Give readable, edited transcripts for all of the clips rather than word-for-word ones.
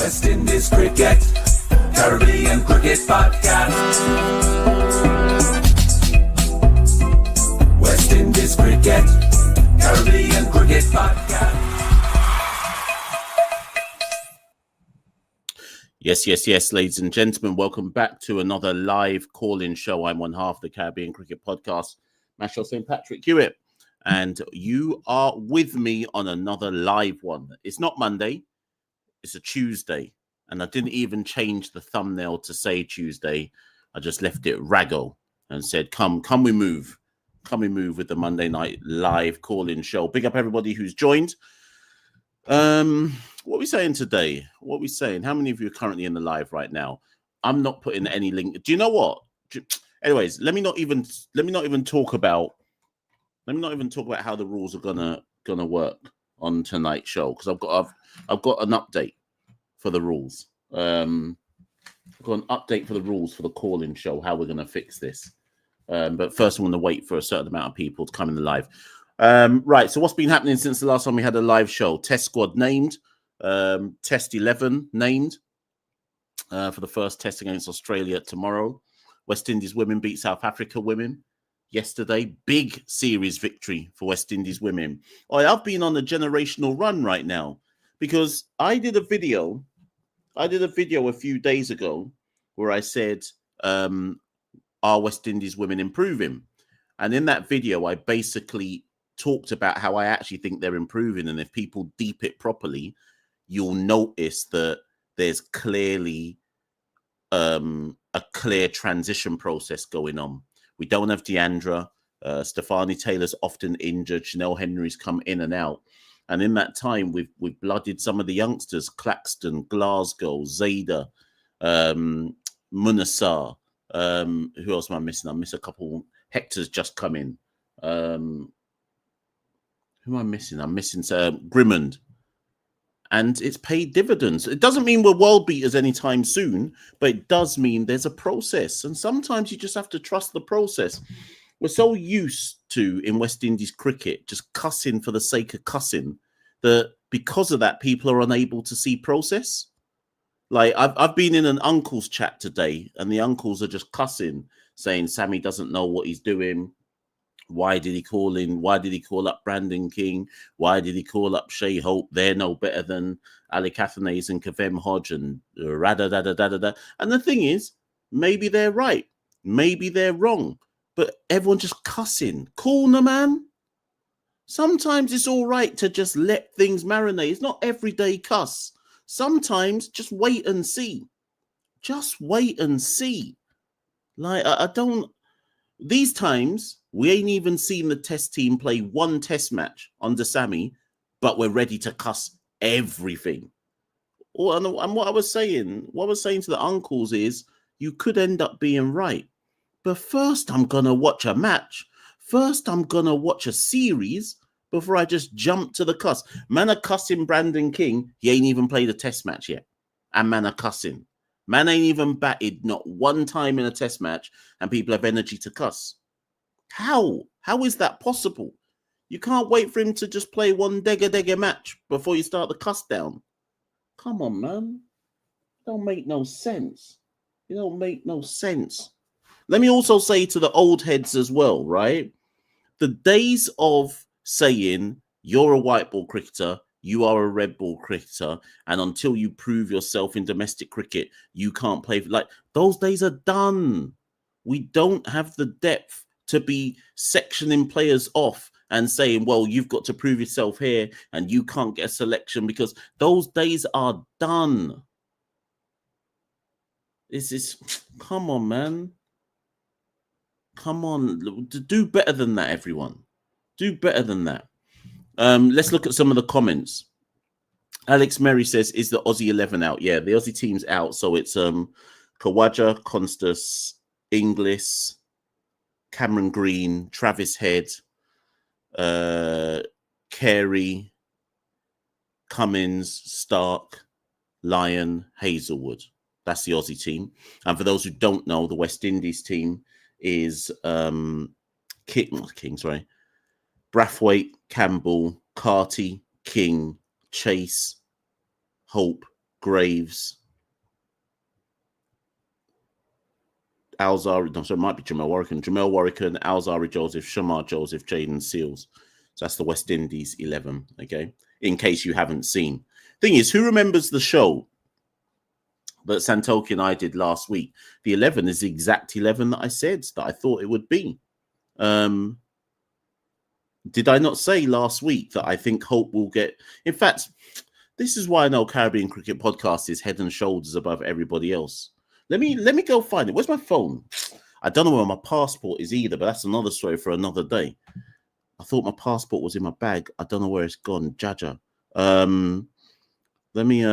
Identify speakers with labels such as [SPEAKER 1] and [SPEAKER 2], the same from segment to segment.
[SPEAKER 1] West Indies Cricket, Caribbean Cricket Podcast. West Indies Cricket, Caribbean Cricket Podcast.
[SPEAKER 2] Yes, ladies and gentlemen, welcome back to another live call-in show. I'm one half of the Caribbean Cricket Podcast, Machel St. Patrick Hewitt, and you are with me on another live one. It's not Monday, it's a Tuesday, and I didn't even change the thumbnail to say Tuesday. I just left it raggo and said, come we move with the Monday night live call-in show. Big up everybody who's joined. What are we saying today? What are we saying? How many of you are currently in the live right now? I'm not putting any link. Do you know what? Anyways, let me not even talk about how the rules are gonna work on tonight's show, because I've got an update for the rules. I've got an update for the rules for the call-in show, how we're gonna fix this. But first, I'm gonna wait for a certain amount of people to come in the live. Right, so what's been happening since the last time we had a live show? Test squad named, Test 11 named for the first test against Australia tomorrow. West Indies women beat South Africa women yesterday. Big series victory for West Indies women. I've been on a generational run right now, because I did a video a few days ago where I said, are West Indies women improving? And in that video, I basically talked about how I actually think they're improving, and if people deep it properly, you'll notice that there's clearly a clear transition process going on. We don't have Deandra. Stefani Taylor's often injured. Chanel Henry's come in and out, and in that time, we've blooded some of the youngsters: Claxton, Glasgow, Zayda, Munasar. Who else am I missing? I miss a couple. Hector's just come in. Who am I missing? I'm missing Grimmond. And it's paid dividends. It doesn't mean we're world beaters anytime soon, but it does mean there's a process. And sometimes you just have to trust the process. We're so used to, in West Indies cricket, just cussing for the sake of cussing, that because of that, people are unable to see process. Like, I've been in an uncle's chat today, and the uncles are just cussing, saying Sammy doesn't know what he's doing. Why did he call in? Why did he call up Brandon King? Why did he call up Shea Hope? They're no better than Ali Cathanes and Kavem Hodge and da-da-da-da-da-da. And the thing is, maybe they're right. Maybe they're wrong. But everyone just cussing. Cool, no, man. Sometimes it's all right to just let things marinate. It's not everyday cuss. Sometimes just wait and see. Just wait and see. Like, I don't... These times, we ain't even seen the test team play one test match under Sammy, but we're ready to cuss everything. And what I was saying to the uncles is, you could end up being right. But first, I'm going to watch a match. First, I'm going to watch a series before I just jump to the cuss. Man are cussing Brandon King. He ain't even played a test match yet. And man are cussing. Man ain't even batted not one time in a test match, and people have energy to cuss. How? How is that possible? You can't wait for him to just play one degga match before you start the cuss down. Come on, man. Don't make no sense. It don't make no sense. Let me also say to the old heads as well, right? The days of saying you're a white ball cricketer, you are a red ball cricketer, and until you prove yourself in domestic cricket, you can't play. Like, those days are done. We don't have the depth to be sectioning players off and saying, well, you've got to prove yourself here and you can't get a selection, because those days are done. This is, come on, man. Come on. Do better than that, everyone. Do better than that. Let's look at some of the comments. Alex Merry says, is the Aussie 11 out? Yeah, the Aussie team's out. So it's Kawaja, Constas, Inglis, Cameron Green, Travis Head, Carey, Cummins, Stark, Lyon, Hazelwood. That's the Aussie team. And for those who don't know, the West Indies team is Brathwaite, Campbell, Carty, King, Chase, Hope, Graves, Alzari, no, so it might be Jamel Warrican, Alzari Joseph, Shamar Joseph, Jaden Seals. So that's the West Indies 11, okay? In case you haven't seen. Thing is, who remembers the show that Santoki and I did last week? The 11 is the exact 11 that I said that I thought it would be. Did I not say last week that I think Hope will get... In fact, this is why I know Caribbean Cricket Podcast is head and shoulders above everybody else. Let me go find it. Where's my phone? I don't know where my passport is either, but that's another story for another day. I thought my passport was in my bag. I don't know where it's gone. Jaja. Let me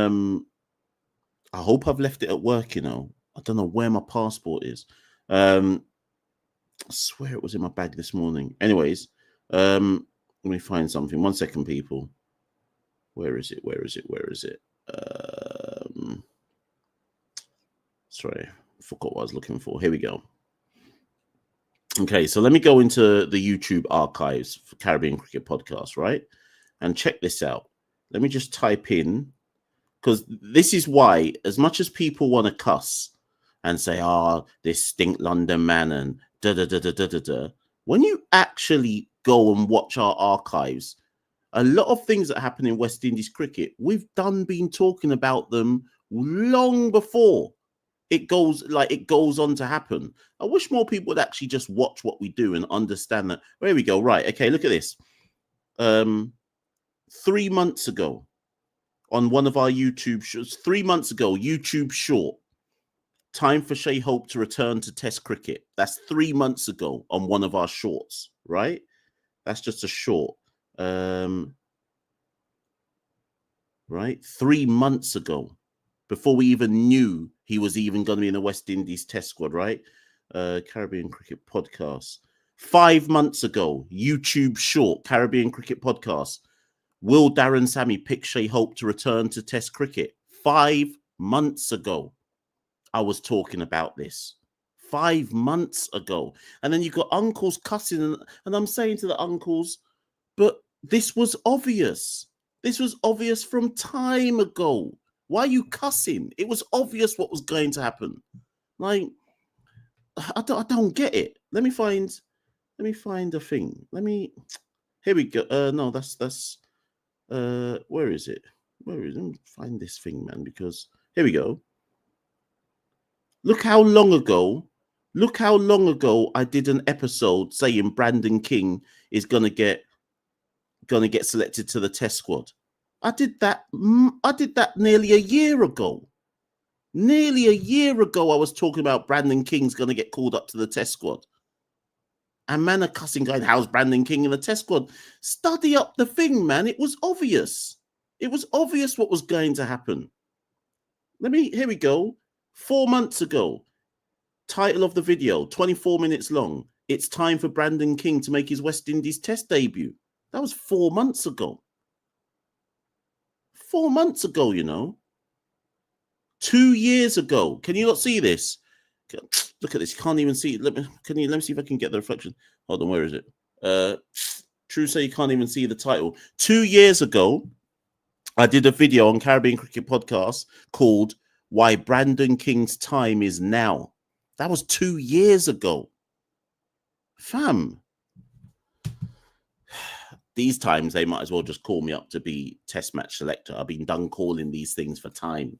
[SPEAKER 2] I hope I've left it at work, you know. I don't know where my passport is. I swear it was in my bag this morning. Anyways, let me find something. 1 second, people. Where is it? Sorry, I forgot what I was looking for. Here we go. Okay, so let me go into the YouTube archives for Caribbean Cricket Podcast, right? And check this out. Let me just type in, because this is why, as much as people want to cuss and say, this stink London man and da-da-da-da-da-da-da, when you actually go and watch our archives, a lot of things that happen in West Indies cricket, we've been talking about them long before it goes on to happen. I wish more people would actually just watch what we do and understand that. There we go. Right. Okay. Look at this. 3 months ago on one of our YouTube shows, 3 months ago, YouTube short, time for Shea Hope to return to Test cricket. That's 3 months ago on one of our shorts, right? That's just a short. Right. 3 months ago, before we even knew he was even going to be in the West Indies Test squad, right? Caribbean Cricket Podcast. 5 months ago, YouTube short, Caribbean Cricket Podcast. Will Daren Sammy pick Shea Hope to return to Test cricket? 5 months ago, I was talking about this. 5 months ago. And then you've got uncles cussing, and I'm saying to the uncles, but this was obvious. This was obvious from time ago. Why are you cussing? It was obvious what was going to happen. Like, I don't get it. Let me find a thing. Here we go. No, that's where is it? Let me find this thing, man, because here we go. Look how long ago I did an episode saying Brandon King is gonna get selected to the Test squad. I did that nearly a year ago. Nearly a year ago, I was talking about Brandon King's going to get called up to the Test squad. And man are cussing, going, how's Brandon King in the Test squad? Study up the thing, man. It was obvious. It was obvious what was going to happen. Here we go. 4 months ago, title of the video, 24 minutes long. It's time for Brandon King to make his West Indies Test debut. That was 4 months ago. 4 months ago, you know. 2 years ago. Can you not see this? Look at this. You can't even see it. Let me see if I can get the reflection. Hold on, where is it? True say you can't even see the title. 2 years ago, I did a video on Caribbean Cricket Podcast called Why Brandon King's Time Is Now. That was 2 years ago. Fam. These times, they might as well just call me up to be test match selector. I've been done calling these things for time.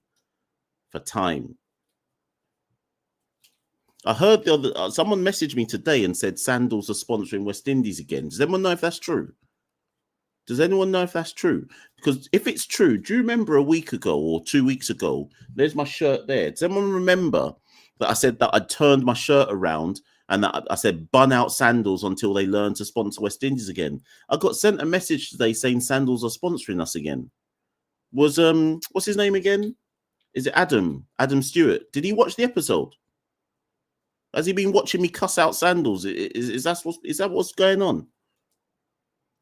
[SPEAKER 2] I heard someone messaged me today and said Sandals are sponsoring West Indies again. Does anyone know if that's true? Because if it's true, do you remember a week ago or 2 weeks ago? There's my shirt there. Does anyone remember that I said that I turned my shirt around and that I said bun out Sandals until they learn to sponsor West Indies again? I got sent a message today saying Sandals are sponsoring us again. Was what's his name again? Is it Adam Stewart? Did he watch the episode? Has he been watching me cuss out Sandals? Is that what's going on?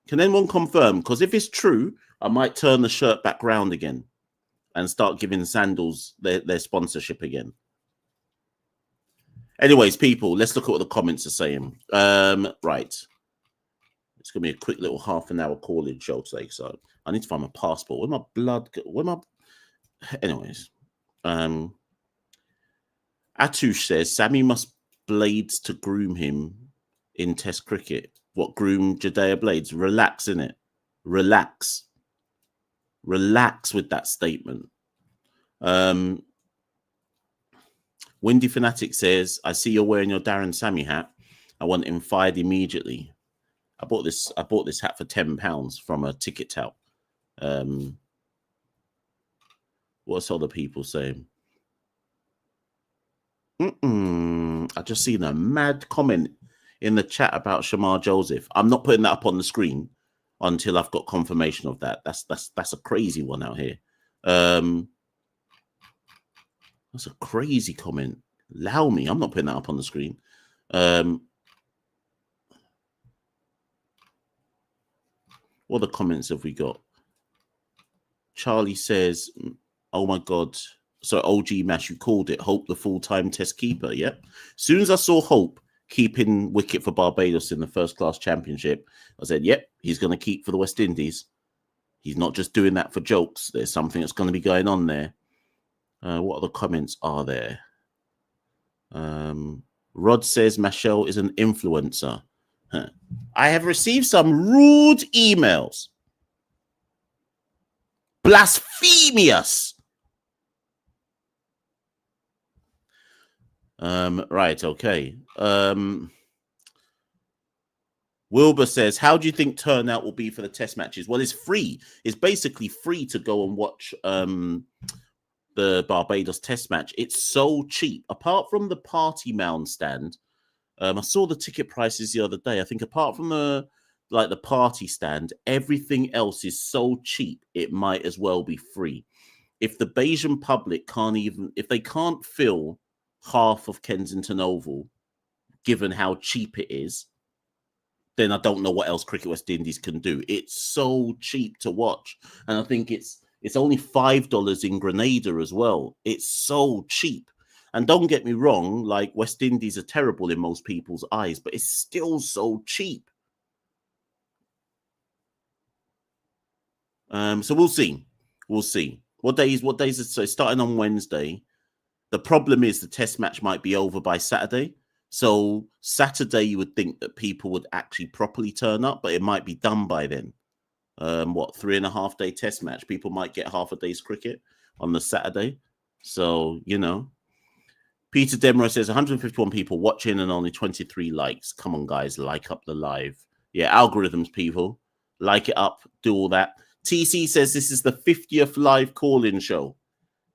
[SPEAKER 2] Can anyone confirm? Because if it's true, I might turn the shirt back round again and start giving Sandals their sponsorship again. Anyways, people, let's look at what the comments are saying. Right. It's going to be a quick little half an hour call-in show today. So I need to find my passport. Where my anyways, Atush says Sammy must blades to groom him in Test cricket. What, groom Jadea Blades? Relax, innit? Relax. Relax with that statement. Windy Fanatic says, I see you're wearing your Daren Sammy hat. I want him fired immediately. I bought this hat for £10 from a ticket tout. What's other people saying? I just seen a mad comment in the chat about Shamar Joseph. I'm not putting that up on the screen until I've got confirmation of that. That's a crazy one out here. That's a crazy comment. Allow me. I'm not putting that up on the screen. What other comments have we got? Charlie says, oh my God. So OG Mash, you called it. Hope the full-time Test keeper. Yep. As soon as I saw Hope keeping wicket for Barbados in the first class championship, I said, yep, he's going to keep for the West Indies. He's not just doing that for jokes. There's something that's going to be going on there. What other comments are there? Rod says Machel is an influencer. Huh. I have received some rude emails. Blasphemous. Right, okay. Wilbur says, how do you think turnout will be for the Test matches? Well, it's free. It's basically free to go and watch the Barbados Test match. It's so cheap. Apart from the party mound stand, I saw the ticket prices the other day. I think apart from the party stand, everything else is so cheap it might as well be free. If the Bayesian public if they can't fill half of Kensington Oval, given how cheap it is, then I don't know what else Cricket West Indies can do. It's so cheap to watch. And I think it's only $5 in Grenada as well. It's so cheap. And don't get me wrong, like West Indies are terrible in most people's eyes, but it's still so cheap. So we'll see. We'll see. What days is so starting on Wednesday? The problem is the Test match might be over by Saturday. So Saturday, you would think that people would actually properly turn up, but it might be done by then. 3.5 day Test match? People might get half a day's cricket on the Saturday. So, you know. Peter Demro says 151 people watching and only 23 likes. Come on, guys, like up the live. Yeah, algorithms, people. Like it up, do all that. TC says this is the 50th live call-in show.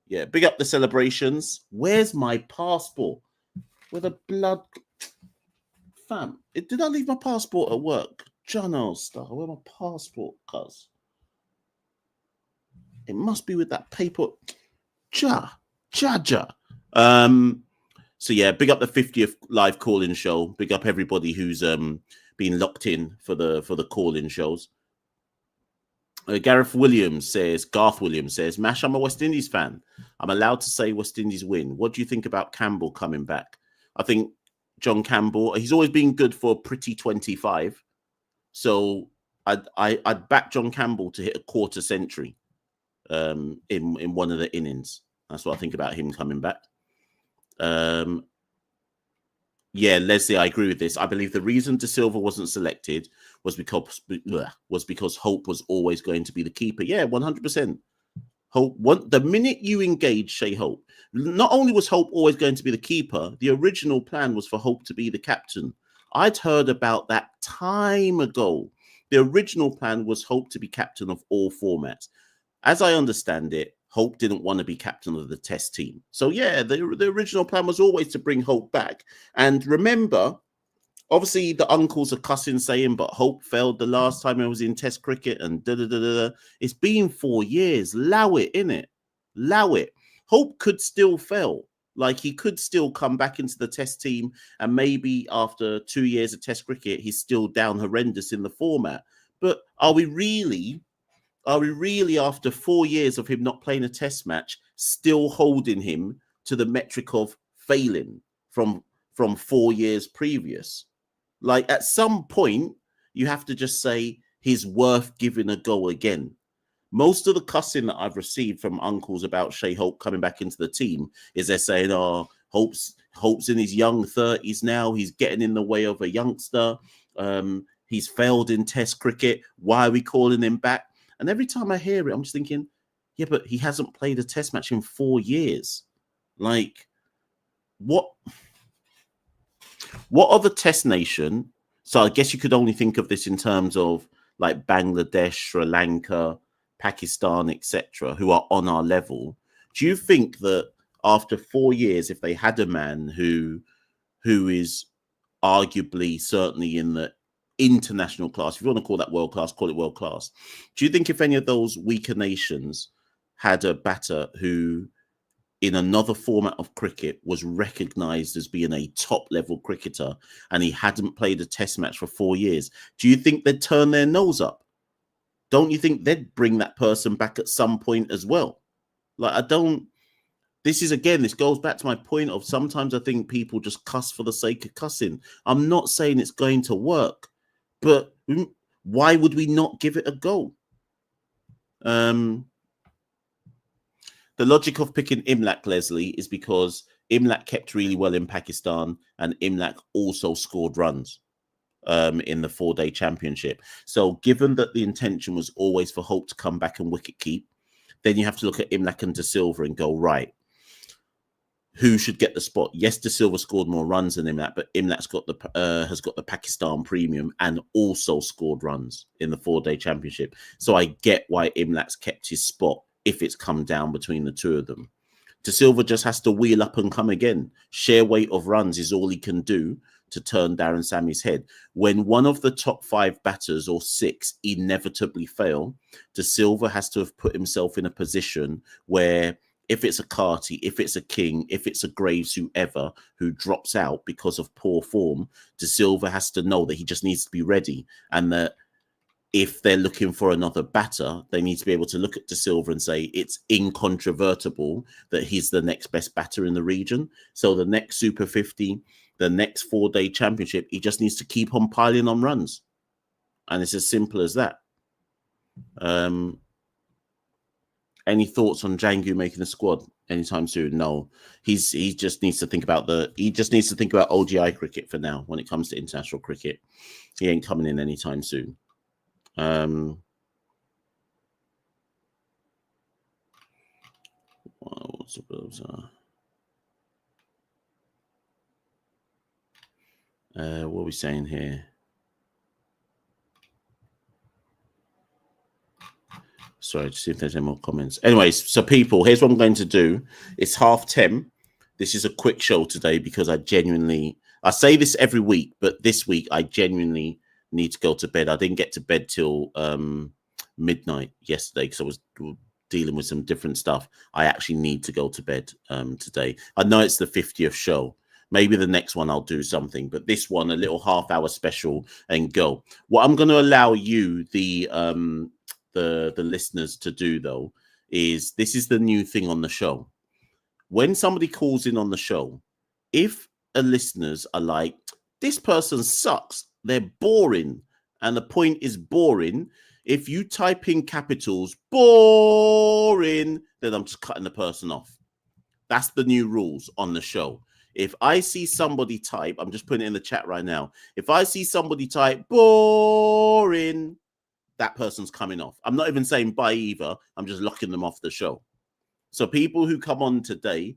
[SPEAKER 2] Yeah, big up the celebrations. Where's my passport? With a blood... Fam, did I leave my passport at work? John Star, where's my passport, cuz? It must be with that paper. Ja. So yeah, big up the 50th live call-in show. Big up everybody who's been locked in for the call-in shows. Garth Williams says, Mash, I'm a West Indies fan. I'm allowed to say West Indies win. What do you think about Campbell coming back? I think John Campbell, he's always been good for a pretty 25. So I'd back John Campbell to hit a quarter century in one of the innings. That's what I think about him coming back. Yeah, Leslie, I agree with this. I believe the reason De Silva wasn't selected was because Hope was always going to be the keeper. Yeah, 100%. Hope. The minute you engage Shea Hope, not only was Hope always going to be the keeper, the original plan was for Hope to be the captain. I'd heard about that time ago. The original plan was Hope to be captain of all formats. As I understand it, Hope didn't want to be captain of the Test team. So, yeah, the original plan was always to bring Hope back. And remember, obviously, the uncles are cussing, saying, but Hope failed the last time he was in Test cricket and da-da-da-da-da. It's been 4 years. Allow it, innit? Allow it. Hope could still fail. Like, he could still come back into the Test team, and maybe after 2 years of Test cricket, he's still down horrendous in the format. But are we really, after 4 years of him not playing a Test match, still holding him to the metric of failing from 4 years previous? Like, at some point, you have to just say he's worth giving a go again. Most of the cussing that I've received from uncles about Shea Hope coming back into the team is they're saying, "Oh, Hope's in his young 30s now. He's getting in the way of a youngster. He's failed in Test cricket. Why are we calling him back?" And every time I hear it, I'm just thinking, yeah, but he hasn't played a Test match in 4 years. Like, what other Test nation? So I guess you could only think of this in terms of like Bangladesh, Sri Lanka, Pakistan, etc., who are on our level. Do you think that after 4 years, if they had a man who is arguably certainly in the international class, if you want to call that world class, call it world class, do you think if any of those weaker nations had a batter who in another format of cricket was recognized as being a top level cricketer and he hadn't played a Test match for 4 years, do you think they'd turn their nose up? Don't you think they'd bring that person back at some point as well? Like, I don't. This goes back to my point of sometimes I think people just cuss for the sake of cussing. I'm not saying it's going to work, but why would we not give it a go? The logic of picking Imlak, Leslie, is because Imlak kept really well in Pakistan and Imlak also scored runs in the 4-day championship. So given that the intention was always for Hope to come back and wicket keep, then you have to look at Imlak and De Silva and go, right, who should get the spot? Yes, De Silva scored more runs than Imlak, but Imlak's has got the Pakistan premium and also scored runs in the 4-day championship. So I get why Imlak's kept his spot if it's come down between the two of them. De Silva just has to wheel up and come again. Share weight of runs is all he can do to turn Daren Sammy's head. When one of the top 5 batters or 6 inevitably fail, De Silva has to have put himself in a position where if it's a Carty, if it's a King, if it's a Graves, whoever who drops out because of poor form, De Silva has to know that he just needs to be ready, and that if they're looking for another batter, they need to be able to look at De Silva and say it's incontrovertible that he's the next best batter in the region. So the next Super 50, the next 4-day championship, he just needs to keep on piling on runs. And it's as simple as that. Any thoughts on Django making the squad anytime soon? No. He just needs to think about ODI cricket for now when it comes to international cricket. He ain't coming in anytime soon. What are we saying here? Sorry, to see if there's any more comments. Anyways, so people, here's what I'm going to do. It's 10:30. This is a quick show today because I say this every week, but this week I genuinely need to go to bed. I didn't get to bed till midnight yesterday because I was dealing with some different stuff. I actually need to go to bed today. I know it's the 50th show. Maybe the next one I'll do something, but this one, a little half-hour special and go. What I'm going to allow you, the listeners, to do though, is this is the new thing on the show. When somebody calls in on the show, if a listeners are like, this person sucks, they're boring, and the point is boring, if you type in capitals, boring, then I'm just cutting the person off. That's the new rules on the show. If I see somebody type, I'm just putting it in the chat right now. If I see somebody type boring, that person's coming off. I'm not even saying bye either. I'm just locking them off the show. So people who come on today,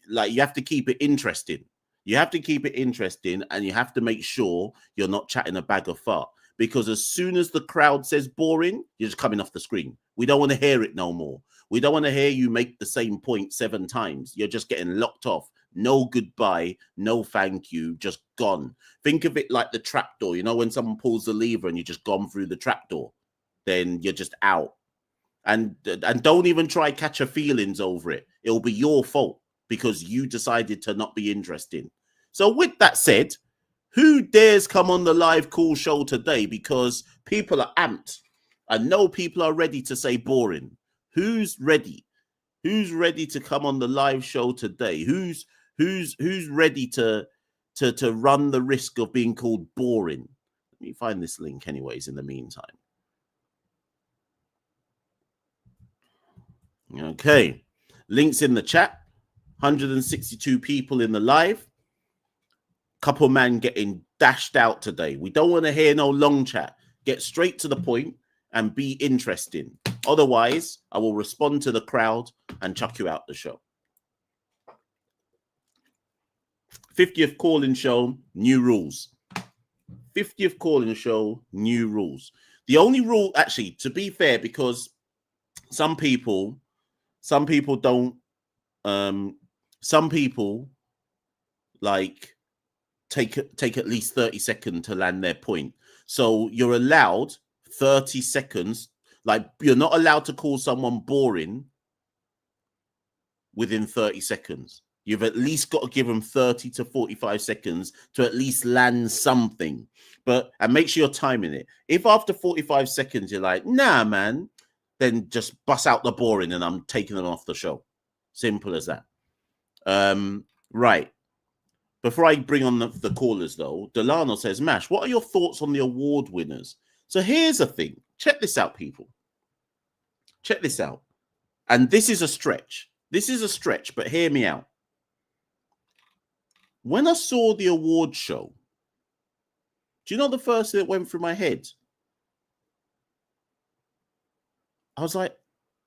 [SPEAKER 2] like, you have to keep it interesting. You have to keep it interesting, and you have to make sure you're not chatting a bag of fart. Because as soon as the crowd says boring, you're just coming off the screen. We don't want to hear it no more. We don't want to hear you make the same point 7 times. You're just getting locked off. No goodbye, no thank you, just gone. Think of it like the trapdoor. You know, when someone pulls the lever and you just gone through the trapdoor, then you're just out. And don't even try catch your feelings over it. It'll be your fault because you decided to not be interesting. So with that said, who dares come on the live call show today? Because people are amped. I know people are ready to say boring. Who's ready? Who's ready to come on the live show today? Who's ready to run the risk of being called boring? Let me find this link anyways in the meantime. Okay. Links in the chat. 162 people in the live. Couple man getting dashed out today. We don't want to hear no long chat. Get straight to the point and be interesting. Otherwise, I will respond to the crowd and chuck you out the show. 50th calling show, new rules. 50th calling show, new rules. The only rule, actually, to be fair, because some people don't, some people like take at least 30 seconds to land their point. So you're allowed 30 seconds. Like, you're not allowed to call someone boring within 30 seconds. You've at least got to give them 30 to 45 seconds to at least land something. And make sure you're timing it. If after 45 seconds you're like, nah, man, then just bust out the boring and I'm taking them off the show. Simple as that. Right. Before I bring on the callers, though, Delano says, Mash, what are your thoughts on the award winners? So here's the thing. Check this out, people. Check this out. And this is a stretch. This is a stretch, but hear me out. When I saw the award show, do you know the first thing that went through my head? I was like,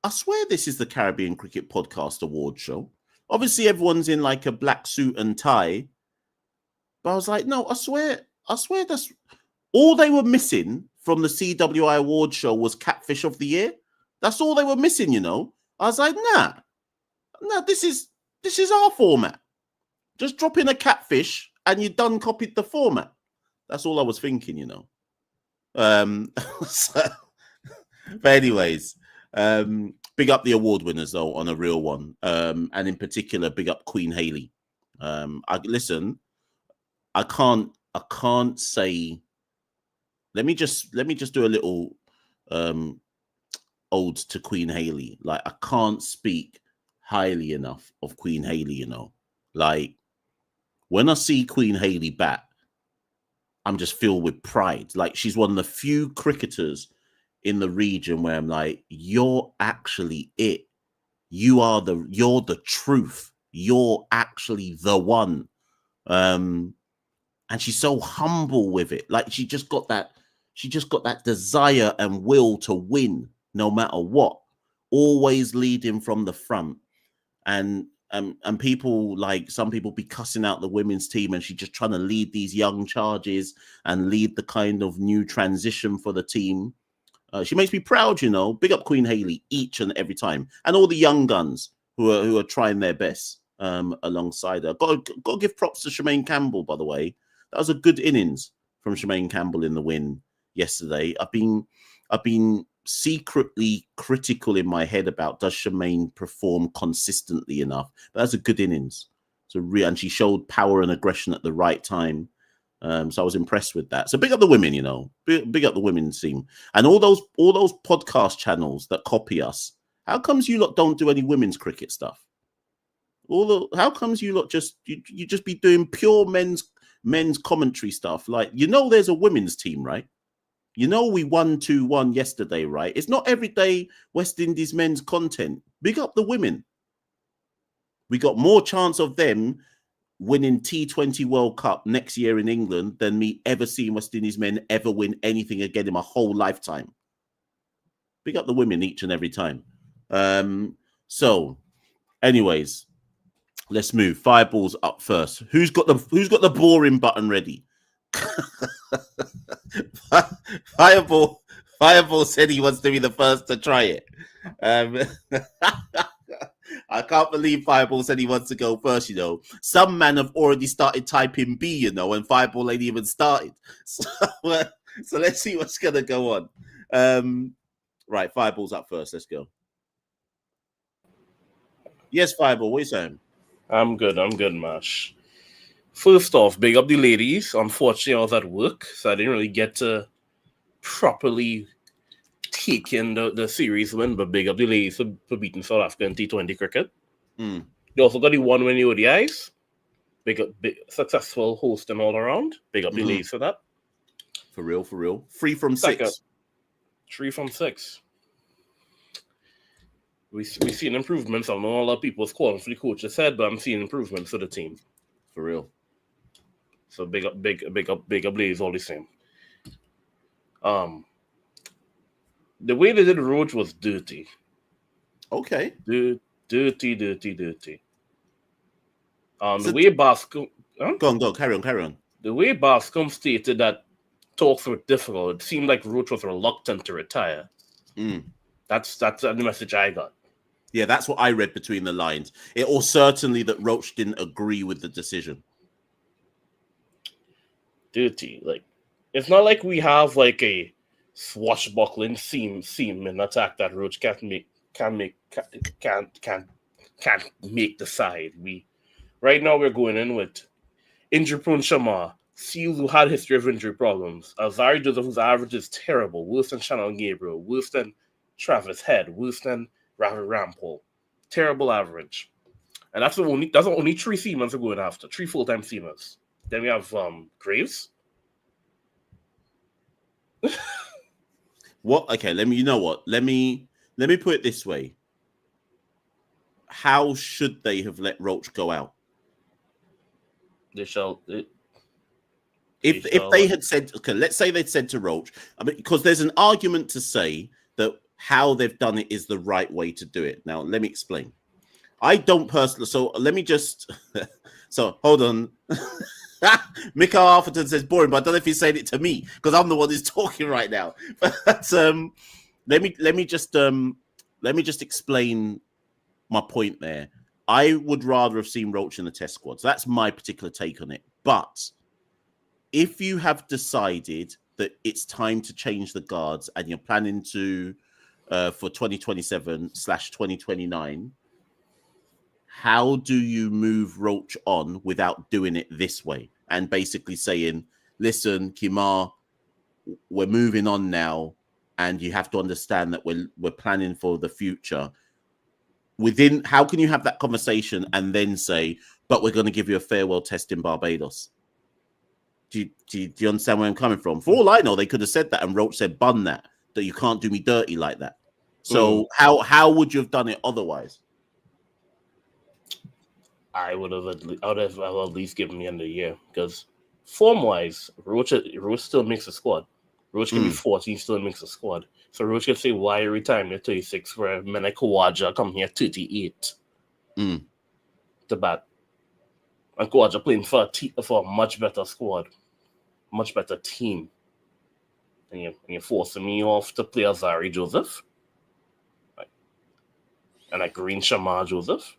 [SPEAKER 2] I swear this is the Caribbean Cricket Podcast Award show. Obviously, everyone's in like a black suit and tie. But I was like, no, I swear that's all they were missing from the CWI award show was Catfish of the Year. That's all they were missing, you know. I was like, nah, this is our format. Just drop in a catfish and you done copied the format. That's all I was thinking, you know. But anyways, big up the award winners though on a real one. And in particular, big up Queen Hayley. I can't say. Let me just do a little ode to Queen Hayley. Like, I can't speak highly enough of Queen Hayley, you know. Like, when I see Queen Hayley bat, I'm just filled with pride. Like, she's one of the few cricketers in the region where I'm like, you're actually it. You're the truth. You're actually the one. And she's so humble with it. Like, she just got that desire and will to win no matter what. Always leading from the front. And people, like, some people be cussing out the women's team, and she's just trying to lead these young charges and lead the kind of new transition for the team. She makes me proud, you know. Big up Queen Hayley each and every time, and all the young guns who are trying their best alongside her. Got to give props to Shemaine Campbell, by the way. That was a good innings from Shemaine Campbell in the win yesterday. I've been secretly critical in my head about, does Shemaine perform consistently enough? But that's a good innings. And she showed power and aggression at the right time. So I was impressed with that. So big up the women, you know. Big up the women's team. And all those podcast channels that copy us. How comes you lot don't do any women's cricket stuff? How comes you lot you just be doing pure men's commentary stuff? Like, you know, there's a women's team, right? You know, we won 2-1 yesterday, right? It's not every day West Indies men's content. Big up the women. We got more chance of them winning T20 World Cup next year in England than me ever seeing West Indies men ever win anything again in my whole lifetime. Big up the women each and every time. So, anyways, let's move. Fireballs up first. Who's got the boring button ready? Fireball said he wants to be the first to try it. I can't believe Fireball said he wants to go first, you know. Some men have already started typing B, you know, and Fireball ain't even started. So let's see what's going to go on. Right, Fireball's up first. Let's go. Yes, Fireball, what are you saying?
[SPEAKER 3] I'm good, Mash. First off, big up the ladies. Unfortunately, I was at work, so I didn't really get to properly take in the series win, but big up the ladies for beating South Africa in T20 cricket. They also got the one win in the ODIs. Big successful hosting all around. Big up the ladies for that.
[SPEAKER 2] For real. 3 from 6.
[SPEAKER 3] 3 from 6. we've seen improvements. I know a lot of people calling for the coach said, but I'm seeing improvements for the team.
[SPEAKER 2] For real.
[SPEAKER 3] So big up Blaze all the same. The way they did Roach was dirty.
[SPEAKER 2] Okay.
[SPEAKER 3] Dirty.
[SPEAKER 2] So
[SPEAKER 3] the way Bascom...
[SPEAKER 2] Go on. Carry on.
[SPEAKER 3] The way Bascom stated that talks were difficult, it seemed like Roach was reluctant to retire. That's the message I got.
[SPEAKER 2] Yeah, that's what I read between the lines. Or certainly that Roach didn't agree with the decision.
[SPEAKER 3] Dirty. Like, it's not like we have like a swashbuckling seam in attack that Roach can't make the side. Right now we're going in with injury-prone Shamar, Seals who had a history of injury problems, Azari Joseph whose average is terrible, worse than Shannon Gabriel, worse than Travis Head, worse than Ravi Rampol. Terrible average. And that's the only 3 seamers we're going after, 3 full-time seamers. Then we have Graves.
[SPEAKER 2] What? Okay, let me put it this way. How should they have let Roach go out?
[SPEAKER 3] If
[SPEAKER 2] they had said, okay, let's say they'd said to Roach, I mean, because there's an argument to say that how they've done it is the right way to do it. Now, let me explain. I don't personally, so let me just, so hold on. Mikael Arthurton says boring, but I don't know if he's saying it to me because I'm the one who's talking right now. But let me just explain my point there. I would rather have seen Roach in the test squad. So that's my particular take on it. But if you have decided that it's time to change the guards and you're planning to for 2027/2029, how do you move Roach on without doing it this way? And basically saying, listen, Kimar, we're moving on now, and you have to understand that we're planning for the future. How can you have that conversation and then say, but we're going to give you a farewell test in Barbados? Do you understand where I'm coming from? For all I know, they could have said that, and Roach said, bun that you can't do me dirty like that. So how would you have done it otherwise?
[SPEAKER 3] I would have at least given the end of the year because form-wise, Roach still makes a squad. Roach can be 14, still makes a squad. So Roach can say, why are you retiring at 36 where Mene Kawaja come here 38 to bat? And Kawaja playing for a much better squad, much better team. And you're forcing me off to play Azari Joseph and a Green Shamar Joseph.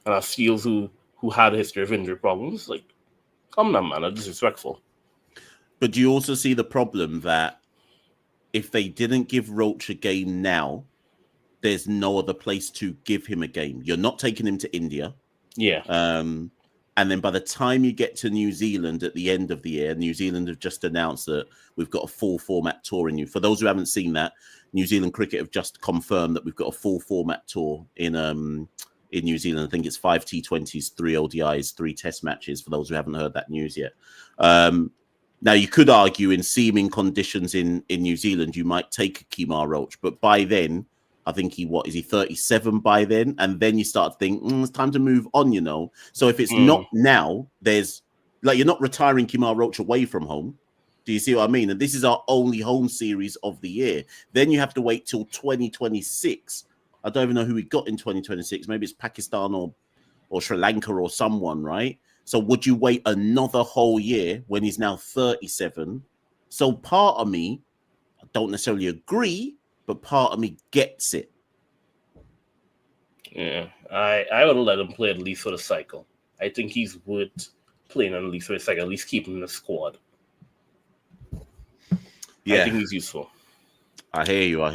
[SPEAKER 3] And I Seals who had a history of injury problems. Like, come on, man, that's disrespectful.
[SPEAKER 2] But do you also see the problem that if they didn't give Roach a game now, there's no other place to give him a game? You're not taking him to India.
[SPEAKER 3] Yeah.
[SPEAKER 2] And then by the time you get to New Zealand at the end of the year, New Zealand have just announced that we've got a full format tour in you. For those who haven't seen that, New Zealand Cricket have just confirmed that we've got a full format tour in New Zealand. I think it's 5 T20s, 3 ODIs, 3 test matches, for those who haven't heard that news yet. Now, you could argue in seaming conditions in New Zealand, you might take Kemar Roach, but by then, I think is he 37 by then? And then you start to think, it's time to move on, you know? So if it's not now, you're not retiring Kemar Roach away from home. Do you see what I mean? And this is our only home series of the year. Then you have to wait till 2026. I don't even know who we got in 2026. Maybe it's Pakistan or Sri Lanka or someone, right? So would you wait another whole year when he's now 37? So part of me, I don't necessarily agree, but part of me gets it.
[SPEAKER 3] Yeah, I would let him play at least for the cycle. I think he's worth playing at least for the cycle, at least keeping the squad. Yeah. I think he's useful.
[SPEAKER 2] I hear you.
[SPEAKER 3] All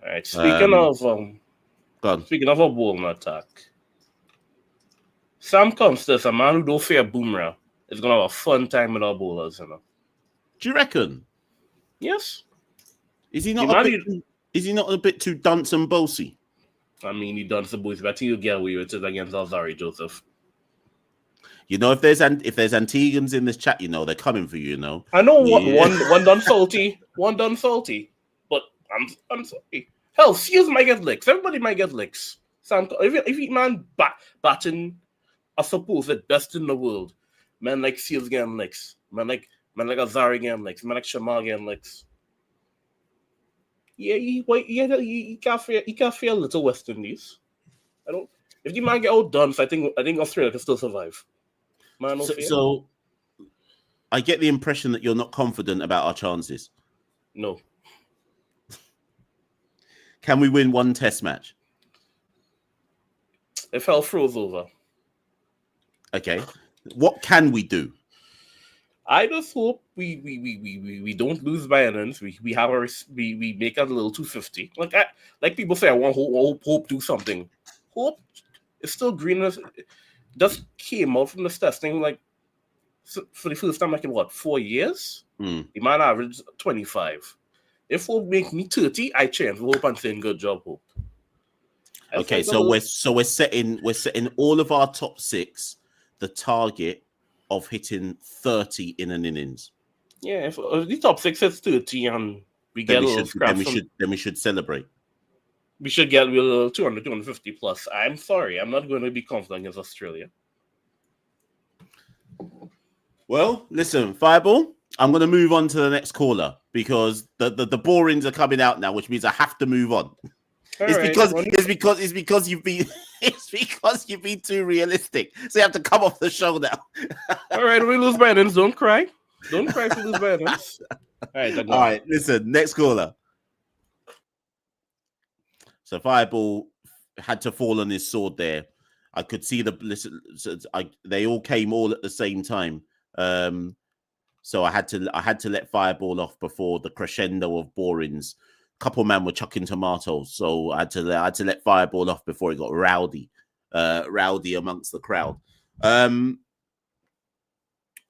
[SPEAKER 3] right, speaking of a bowling attack, Sam Cumsters, a man who don't fear Boomerang, is going to have a fun time with our bowlers, you know.
[SPEAKER 2] Do you reckon?
[SPEAKER 3] Yes.
[SPEAKER 2] Is he not a bit too dunce and bossy?
[SPEAKER 3] I mean, he done some boys, but I think he'll get away with it against Azari Joseph.
[SPEAKER 2] You know, if there's Antiguans in this chat, you know, they're coming for you, you know.
[SPEAKER 3] I know one done salty, but I'm sorry. Hell, Seals might get licks. Everybody might get licks. If you man batting a supposed best in the world, man like Seals getting licks. Man like Azari getting licks. Man like Shamar getting licks. Yeah, he can't fear little West Indies. I don't. If the man get outdone, so I think Australia can still survive. Man, no fear.
[SPEAKER 2] So I get the impression that you're not confident about our chances.
[SPEAKER 3] No.
[SPEAKER 2] Can we win one test match?
[SPEAKER 3] If hell froze over.
[SPEAKER 2] Okay. What can we do?
[SPEAKER 3] I just hope we don't lose by innings. We make a little 250. Like people say, I want hope do something. Hope is still green. Just came out from the testing like for the first time like in what 4 years. The man averaged 25. If Hope make me 30, I change Hope and saying good job, Hope.
[SPEAKER 2] Okay, so we're setting all of our top 6 the target of hitting 30 in an innings.
[SPEAKER 3] Yeah, if the top 6 is 30 and we get a little scrap,
[SPEAKER 2] then we should celebrate.
[SPEAKER 3] We should get a little 200, 250 plus. I'm sorry, I'm not going to be confident against Australia.
[SPEAKER 2] Well, listen, Fireball, I'm going to move on to the next caller because the borings are coming out now, which means I have to move on. It's because you've been too realistic. So you have to come off the show now.
[SPEAKER 3] All right, we lose by innings. Don't cry. Don't cry if we lose by innings. All right.
[SPEAKER 2] Listen, next caller. So Fireball had to fall on his sword there. I could see they all came all at the same time. So I had to let Fireball off before the crescendo of borings. Couple men were chucking tomatoes, so I had to let Fireball off before it got rowdy amongst the crowd. I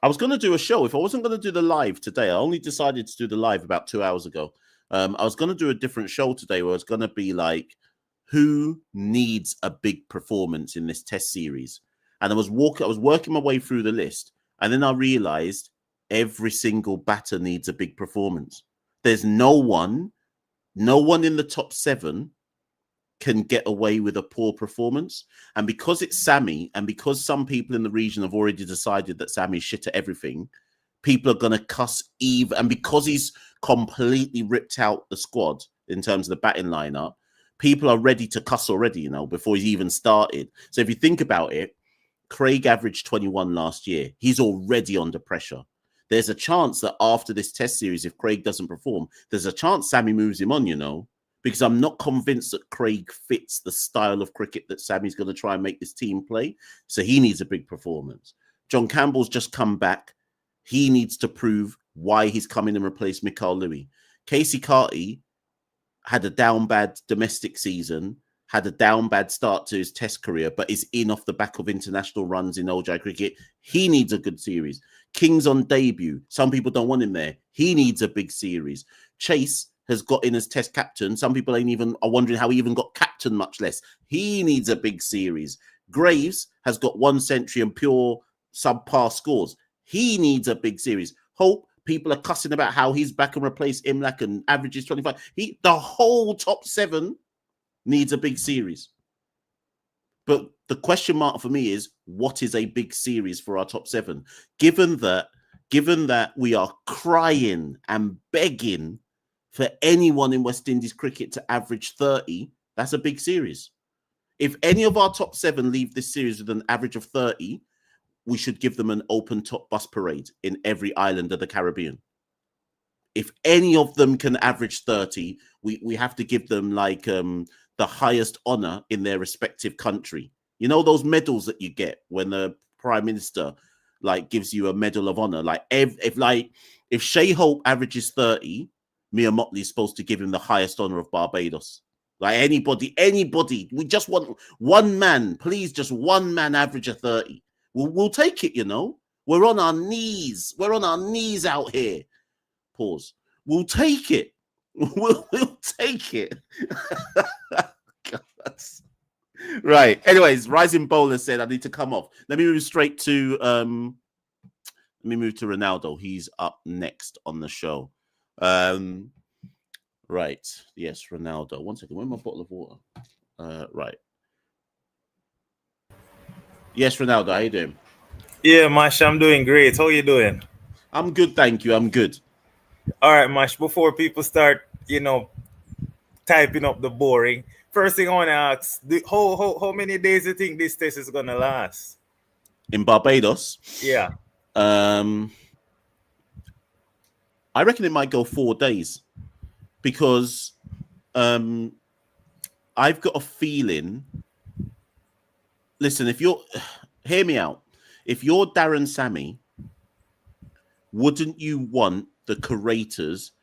[SPEAKER 2] was going to do a show. If I wasn't going to do the live today, I only decided to do the live about 2 hours ago. I was going to do a different show today where it's going to be like, who needs a big performance in this test series? And I was working my way through the list, and then I realized every single batter needs a big performance. There's no one in the top 7 can get away with a poor performance. And because it's Sammy, and because some people in the region have already decided that Sammy's shit at everything, people are going to cuss Eve. And because he's completely ripped out the squad in terms of the batting lineup, people are ready to cuss already, before he's even started. So if you think about it, Craig averaged 21 last year. He's already under pressure. There's a chance that after this test series, if Craig doesn't perform, there's a chance Sammy moves him on, because I'm not convinced that Craig fits the style of cricket that Sammy's going to try and make this team play. So he needs a big performance. John Campbell's just come back. He needs to prove why he's coming and replace Mikael Louis. Casey Carty had a down bad domestic season, had a down bad start to his test career, but is in off the back of international runs in ODI cricket. He needs a good series. King's on debut. Some people don't want him there. He needs a big series. Chase has got in as test captain. Some people are wondering how he even got captain, much less. He needs a big series. Graves has got 1 century and pure subpar scores. He needs a big series. Hope, people are cussing about how he's back and replaced Imlach and averages 25. The whole top 7 needs a big series. But the question mark for me is, what is a big series for our top 7? Given that we are crying and begging for anyone in West Indies cricket to average 30, that's a big series. If any of our top 7 leave this series with an average of 30, we should give them an open top bus parade in every island of the Caribbean. If any of them can average 30, we have to give them like the highest honor in their respective country. You know those medals that you get when the Prime Minister gives you a medal of honor. If Shea Hope averages 30, Mia Motley is supposed to give him the highest honor of Barbados. Anybody, we just want one man, please, just one man average a 30. We'll take it, We're on our knees. We're on our knees out here. Pause. We'll take it. We'll take it. Right. Anyways, Rising Bowler said I need to come off. Let me move straight to Ronaldo. He's up next on the show. Right. Yes, Ronaldo. 1 second. Where's my bottle of water? Right. Yes, Ronaldo. How you doing?
[SPEAKER 4] Yeah, Mash, I'm doing great. How you doing?
[SPEAKER 2] I'm good, thank you. I'm good.
[SPEAKER 4] All right, Mash, before people start, typing up the boring, first thing I want to ask, how many days do you think this test is going to last?
[SPEAKER 2] In Barbados,
[SPEAKER 4] Yeah.
[SPEAKER 2] I reckon it might go 4 days because I've got a feeling. Listen, if you're, hear me out. If you're Daren Sammy, wouldn't you want the curators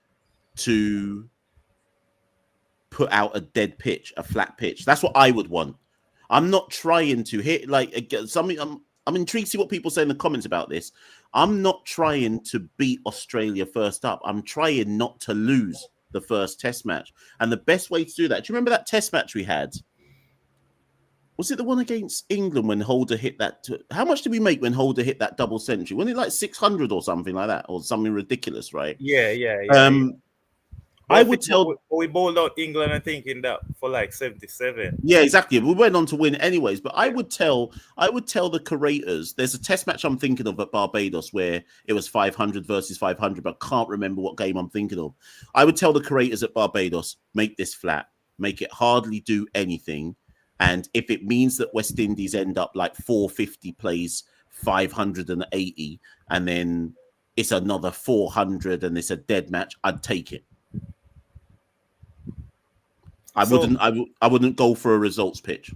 [SPEAKER 2] to put out a dead pitch, a flat pitch? That's what I would want. I'm not trying to hit like something. I'm intrigued to see what people say in the comments about this. I'm not trying to beat Australia first up. I'm trying not to lose the first test match. And the best way to do that, do you remember that test match we had? Was it the one against England when Holder hit that? How much did we make when Holder hit that double century? Wasn't it like 600 or something like that? Or something ridiculous, right?
[SPEAKER 4] Yeah.
[SPEAKER 2] I would tell...
[SPEAKER 4] We bowled out England, I think, in that for like 77.
[SPEAKER 2] Yeah, exactly. We went on to win anyways. But I would tell the curators, there's a test match I'm thinking of at Barbados where it was 500 versus 500, but I can't remember what game I'm thinking of. I would tell the curators at Barbados, make this flat, make it hardly do anything. And if it means that West Indies end up like 450 plays 580, and then it's another 400 and it's a dead match, I'd take it. I wouldn't go for a results pitch.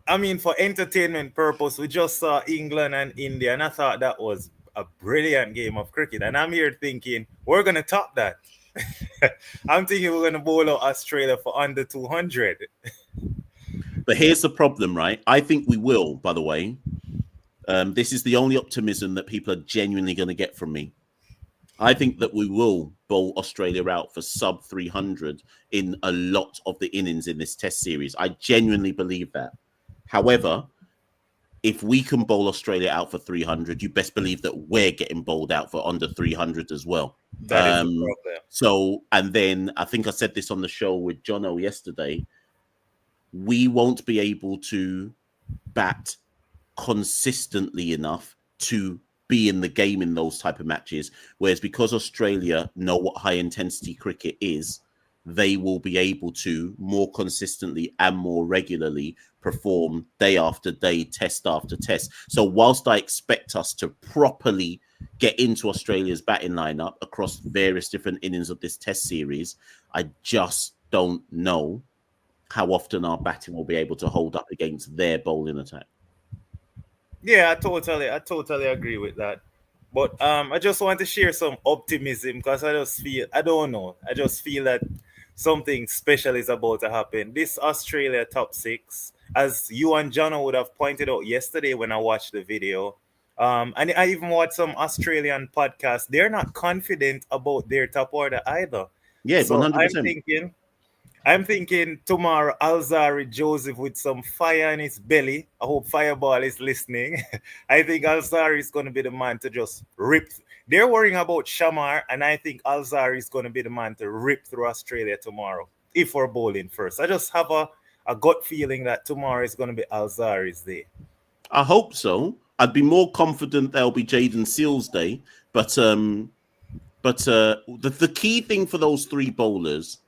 [SPEAKER 4] I mean, for entertainment purpose, we just saw England and India, and I thought that was a brilliant game of cricket. And I'm here thinking we're gonna top that. I'm thinking we're gonna bowl out Australia for under 200.
[SPEAKER 2] But here's the problem, right? I think we will, by the way. This is the only optimism that people are genuinely going to get from me. I think that we will bowl Australia out for sub 300 in a lot of the innings in this test series. I genuinely believe that. However, if we can bowl Australia out for 300, you best believe that we're getting bowled out for under 300 as well.
[SPEAKER 4] That is the problem.
[SPEAKER 2] So, and then I think I said this on the show with Jono yesterday, we won't be able to bat consistently enough to be in the game in those type of matches. Whereas because Australia know what high intensity cricket is, they will be able to more consistently and more regularly perform day after day, test after test. So whilst I expect us to properly get into Australia's batting lineup across various different innings of this test series, I just don't know how often our batting will be able to hold up against their bowling attack.
[SPEAKER 4] Yeah, I totally agree with that. But I just want to share some optimism because I just feel that something special is about to happen. This Australia top 6, as you and John would have pointed out yesterday when I watched the video, and I even watched some Australian podcasts, they're not confident about their top order either.
[SPEAKER 2] Yeah,
[SPEAKER 4] so
[SPEAKER 2] 100%.
[SPEAKER 4] I'm thinking tomorrow, Alzari Joseph with some fire in his belly. I hope Fireball is listening. I think Alzari is going to be the man to just rip. They're worrying about Shamar, and I think Alzari is going to be the man to rip through Australia tomorrow, if we're bowling first. I just have a gut feeling that tomorrow is going to be Alzari's day.
[SPEAKER 2] I hope so. I'd be more confident there'll be Jaden Seals' day. But the key thing for those three bowlers,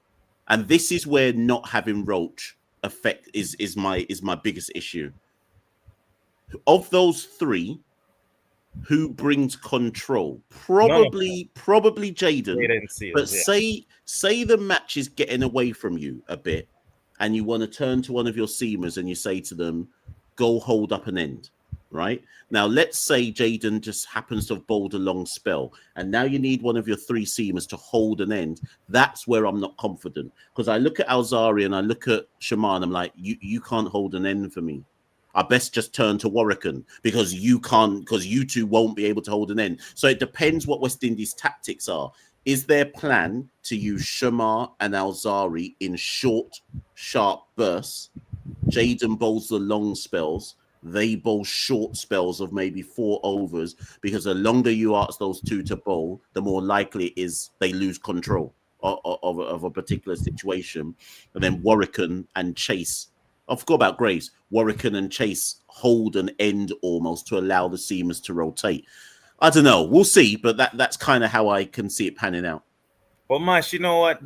[SPEAKER 2] and this is where not having Roach affect is my biggest issue. Of those three, who brings control? Probably Jaden.
[SPEAKER 4] Seals,
[SPEAKER 2] but
[SPEAKER 4] yeah.
[SPEAKER 2] say the match is getting away from you a bit, and you want to turn to one of your seamers and you say to them, "Go hold up an end." Right now, let's say Jaden just happens to have bowled a long spell, and now you need one of your three seamers to hold an end. That's where I'm not confident, because I look at Alzari and I look at Shamar and I'm like, you can't hold an end for me. I best just turn to Warrican because you can't, because you two won't be able to hold an end. So it depends what West Indies tactics are. Is their plan to use Shamar and Alzari in short, sharp bursts? Jaden bowls the long spells. They bowl short spells of maybe 4 overs, because the longer you ask those two to bowl, the more likely it is they lose control. of a particular situation, and then Warwican and Chase. I forgot about Graves. Warwican and Chase hold an end almost to allow the seamers to rotate. I don't know. We'll see, but that's kind of how I can see it panning out.
[SPEAKER 4] But Mash, you know what?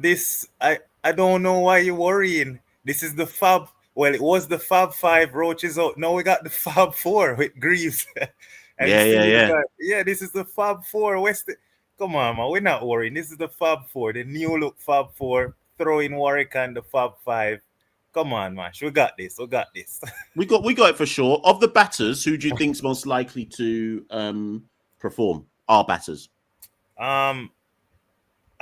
[SPEAKER 4] I don't know why you're worrying. This is the Fab. Well, it was the Fab Five Roaches out. Now we got the Fab Four with Greaves. Yeah. This is the Fab Four. Come on, man. We're not worrying. This is the Fab Four, the new look Fab Four. Throw in Warwick and the Fab Five. Come on, Mash. We got this. We got
[SPEAKER 2] it for sure. Of the batters, who do you think's most likely to perform? Our batters.
[SPEAKER 4] I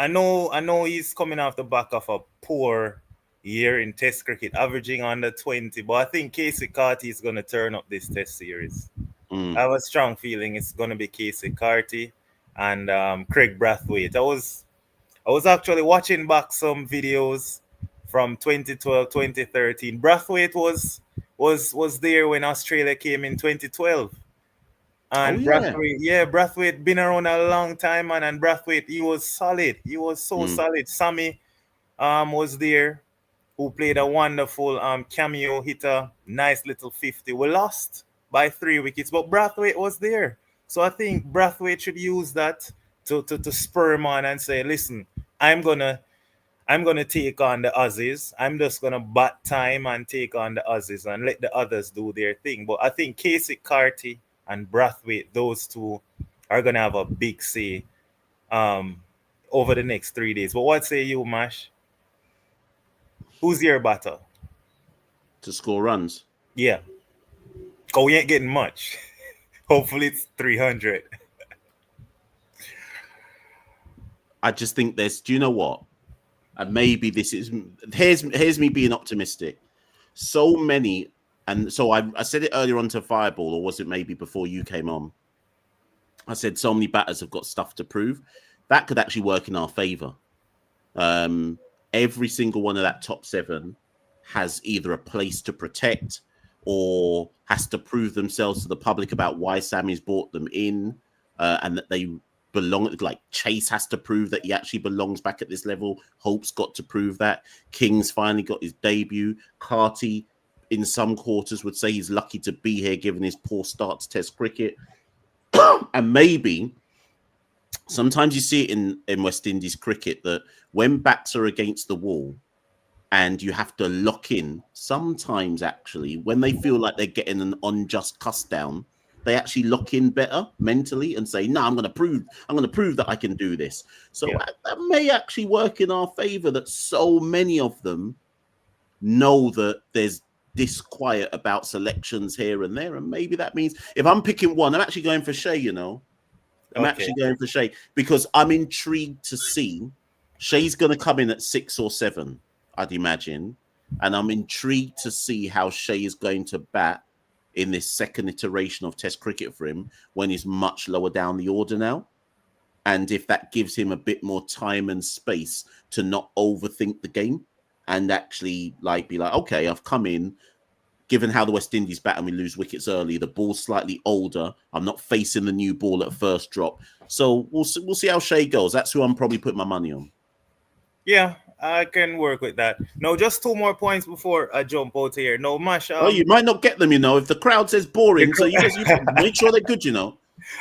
[SPEAKER 4] know he's coming off the back of a poor year in Test cricket, averaging under 20. But I think Casey Carty is going to turn up this Test series. I have a strong feeling it's going to be Casey Carty and Craig Brathwaite. I was actually watching back some videos from 2012, 2013. Brathwaite was there when Australia came in 2012. And Brathwaite been around a long time, man. And Brathwaite, he was solid. He was so solid. Sammy was there, who played a wonderful cameo, hit a nice little 50. We lost by 3 wickets, but Brathwaite was there. So I think Brathwaite should use that to spur him on and say, listen, I'm gonna take on the Aussies. I'm just gonna bat time and take on the Aussies and let the others do their thing. But I think Casey Carty and Brathwaite, those two are gonna have a big say over the next 3 days. But what say you, Mash? Who's your batter?
[SPEAKER 2] To score runs?
[SPEAKER 4] Yeah. Oh, we ain't getting much. Hopefully it's 300.
[SPEAKER 2] I just think do you know what? And maybe this is, here's me being optimistic. So many, and so I said it earlier on to Fireball, or was it maybe before you came on? I said so many batters have got stuff to prove. That could actually work in our favour. Every single one of that top 7 has either a place to protect or has to prove themselves to the public about why Sammy's brought them in and that they belong. Like Chase has to prove that he actually belongs back at this level. Hope's got to prove that. King's finally got his debut. Carty, in some quarters, would say he's lucky to be here given his poor start to Test cricket. And maybe sometimes you see it in West Indies cricket that when backs are against the wall and you have to lock in, sometimes actually when they feel like they're getting an unjust cuss down, they actually lock in better mentally and say, no, I'm going to prove that I can do this. So that may actually work in our favor, that so many of them know that there's disquiet about selections here and there. And maybe that means if I'm picking one, I'm actually going for Shea, you know. I'm actually going for Shea because I'm intrigued to see. Shea's going to come in at 6 or 7, I'd imagine. And I'm intrigued to see how Shea is going to bat in this second iteration of Test cricket for him when he's much lower down the order now. And if that gives him a bit more time and space to not overthink the game and actually be like, okay, I've come in, given how the West Indies bat and we lose wickets early, the ball's slightly older. I'm not facing the new ball at first drop. So we'll see how Shea goes. That's who I'm probably putting my money on.
[SPEAKER 4] Yeah, I can work with that. No, just 2 more points before I jump out here. No, Mash.
[SPEAKER 2] You might not get them, you know, if the crowd says boring. So you make sure they're good, you know.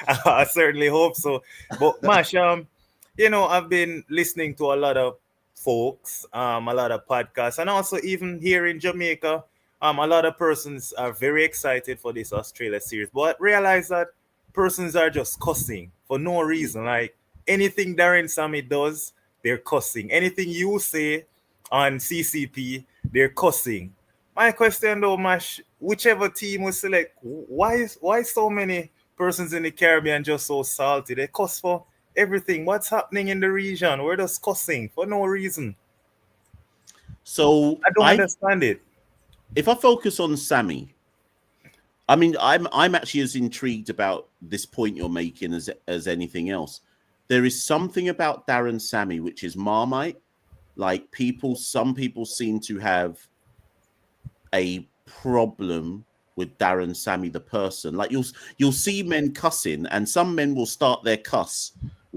[SPEAKER 4] I certainly hope so. But Mash, you know, I've been listening to a lot of folks, a lot of podcasts, and also even here in Jamaica, a lot of persons are very excited for this Australia series. But realize that persons are just cussing for no reason. Like anything Daren Sammy does, they're cussing. Anything you say on CCP, they're cussing. My question though, Mash, whichever team we select, why so many persons in the Caribbean just so salty? They cuss for everything. What's happening in the region? We're just cussing for no reason.
[SPEAKER 2] So
[SPEAKER 4] I don't understand it.
[SPEAKER 2] If I focus on Sammy, I mean, I'm actually as intrigued about this point you're making as anything else. There is something about Daren Sammy which is Marmite. Like some people seem to have a problem with Daren Sammy the person. Like you'll see men cussing, and some men will start their cuss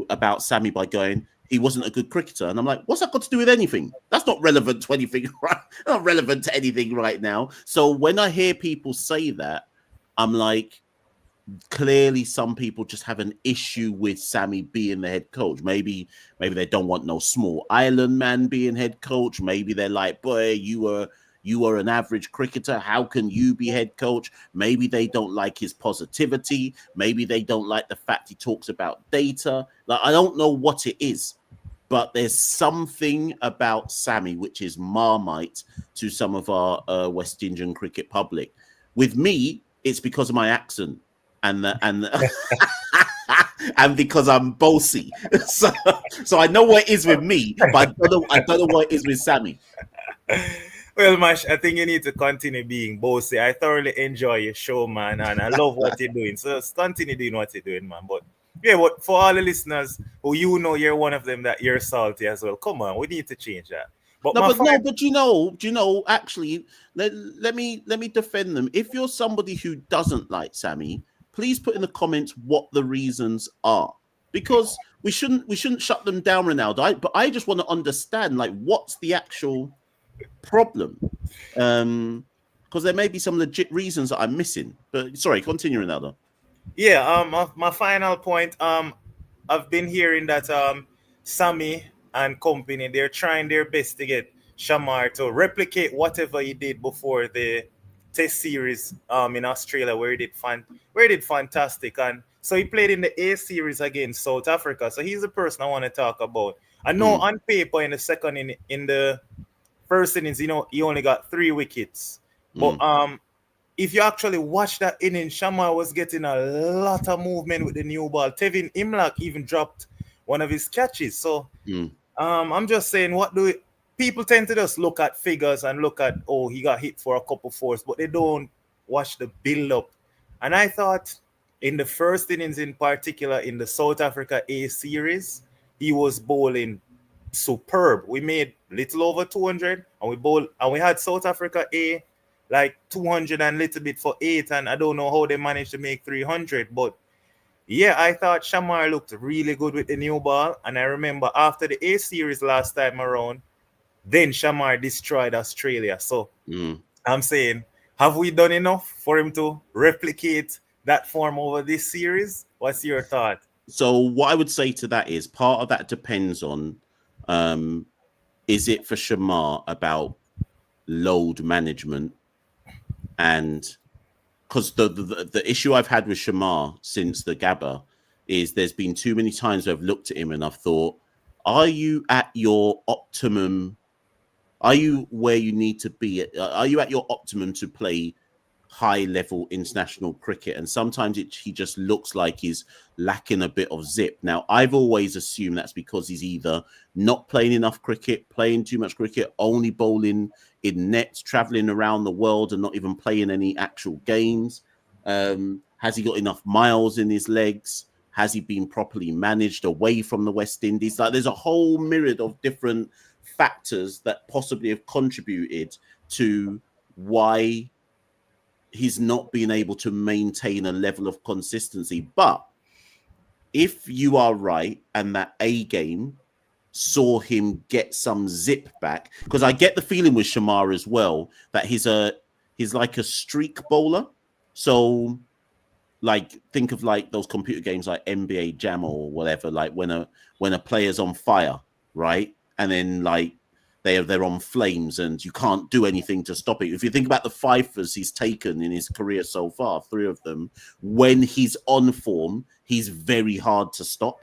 [SPEAKER 2] about Sammy by going, he wasn't a good cricketer. And I'm like, what's that got to do with anything? That's not relevant to anything, right? Not relevant to anything right now. So when I hear people say that, I'm like, clearly some people just have an issue with Sammy being the head coach. Maybe they don't want no small island man being head coach. Maybe they're like, boy, you were an average cricketer. How can you be head coach? Maybe they don't like his positivity. Maybe they don't like the fact he talks about data. Like, I don't know what it is, but there's something about Sammy which is Marmite to some of our West Indian cricket public. With me, it's because of my accent and and because I'm bossy. So I know what it is with me, but I don't know what it is with Sammy.
[SPEAKER 4] Well, Mash, I think you need to continue being bossy. I thoroughly enjoy your show, man, and I love what you're doing. So just continue doing what you're doing, man. But yeah, but for all the listeners who you're one of them that you're salty as well. Come on, we need to change that. But
[SPEAKER 2] you know, actually, let me defend them. If you're somebody who doesn't like Sammy, please put in the comments what the reasons are, because we shouldn't shut them down, Ronaldo. But I just want to understand, like, what's the actual problem? Because there may be some legit reasons that I'm missing. But sorry, continue, Ronaldo.
[SPEAKER 4] Yeah, my final point. I've been hearing that Sammy and company, they're trying their best to get Shamar to replicate whatever he did before the Test series in Australia, where he did fantastic. And so he played in the A series against South Africa. So he's the person I want to talk about. I know on paper in the first innings, you know, he only got 3 wickets. But if you actually watch that inning, Shamar was getting a lot of movement with the new ball. Tevin Imlach even dropped one of his catches. So I'm just saying, people tend to just look at figures and look at, oh, he got hit for a couple fours, but they don't watch the build-up. And I thought in the first innings in particular, in the South Africa A series, he was bowling superb. We made little over 200, and we had South Africa A like 200 and little bit for 8, and I don't know how they managed to make 300, but yeah, I thought Shamar looked really good with the new ball. And I remember after the A series last time around, then Shamar destroyed Australia. So I'm saying, have we done enough for him to replicate that form over this series? What's your thought?
[SPEAKER 2] So what I would say to that is, part of that depends on, is it for Shamar about load management? And because the issue I've had with Shamar since the Gabba is there's been too many times where I've looked at him and I've thought, are you at your optimum? Are you where you need to be? Are you at your optimum to play high-level international cricket? And sometimes he just looks like he's lacking a bit of zip. Now, I've always assumed that's because he's either not playing enough cricket, playing too much cricket, only bowling in nets, traveling around the world and not even playing any actual games. Has he got enough miles in his legs? Has he been properly managed away from the West Indies? Like, there's a whole myriad of different factors that possibly have contributed to why he's not been able to maintain a level of consistency. But if you are right, and that A game saw him get some zip back, because I get the feeling with Shamar as well that he's like a streak bowler. So, like, think of like those computer games like NBA Jam or whatever. Like when a player's on fire, right, and then like they're on flames and you can't do anything to stop it. If you think about the fifers he's taken in his career so far, 3 of them, when he's on form, he's very hard to stop.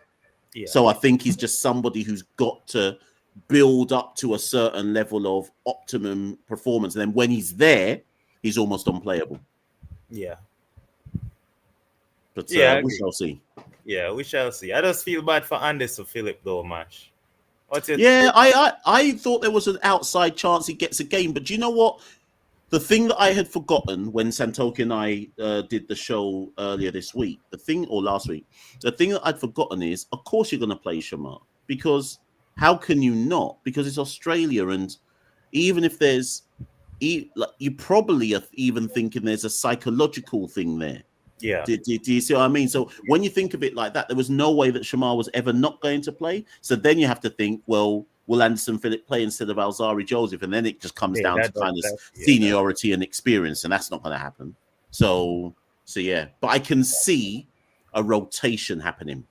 [SPEAKER 2] Yeah. So I think he's just somebody who's got to build up to a certain level of optimum performance. And then when he's there, he's almost unplayable.
[SPEAKER 4] Yeah.
[SPEAKER 2] But we shall see.
[SPEAKER 4] Yeah, we shall see. I just feel bad for Anderson Phillip though, Mash.
[SPEAKER 2] I thought there was an outside chance he gets a game, but do you know what? The thing that I had forgotten when Santoki and I did the show earlier this week, last week, the thing that I'd forgotten is, of course, you're going to play Shamar, because how can you not? Because it's Australia, and even if you probably are even thinking there's a psychological thing there.
[SPEAKER 4] Yeah.
[SPEAKER 2] Do you see what I mean? So when you think of it like that, there was no way that Shamar was ever not going to play. So then you have to think, well, will Anderson Phillip play instead of Alzari Joseph? And then it just comes
[SPEAKER 4] Yeah,
[SPEAKER 2] down to kind of
[SPEAKER 4] that,
[SPEAKER 2] seniority and experience, and that's not going to happen. So yeah, but I can see a rotation happening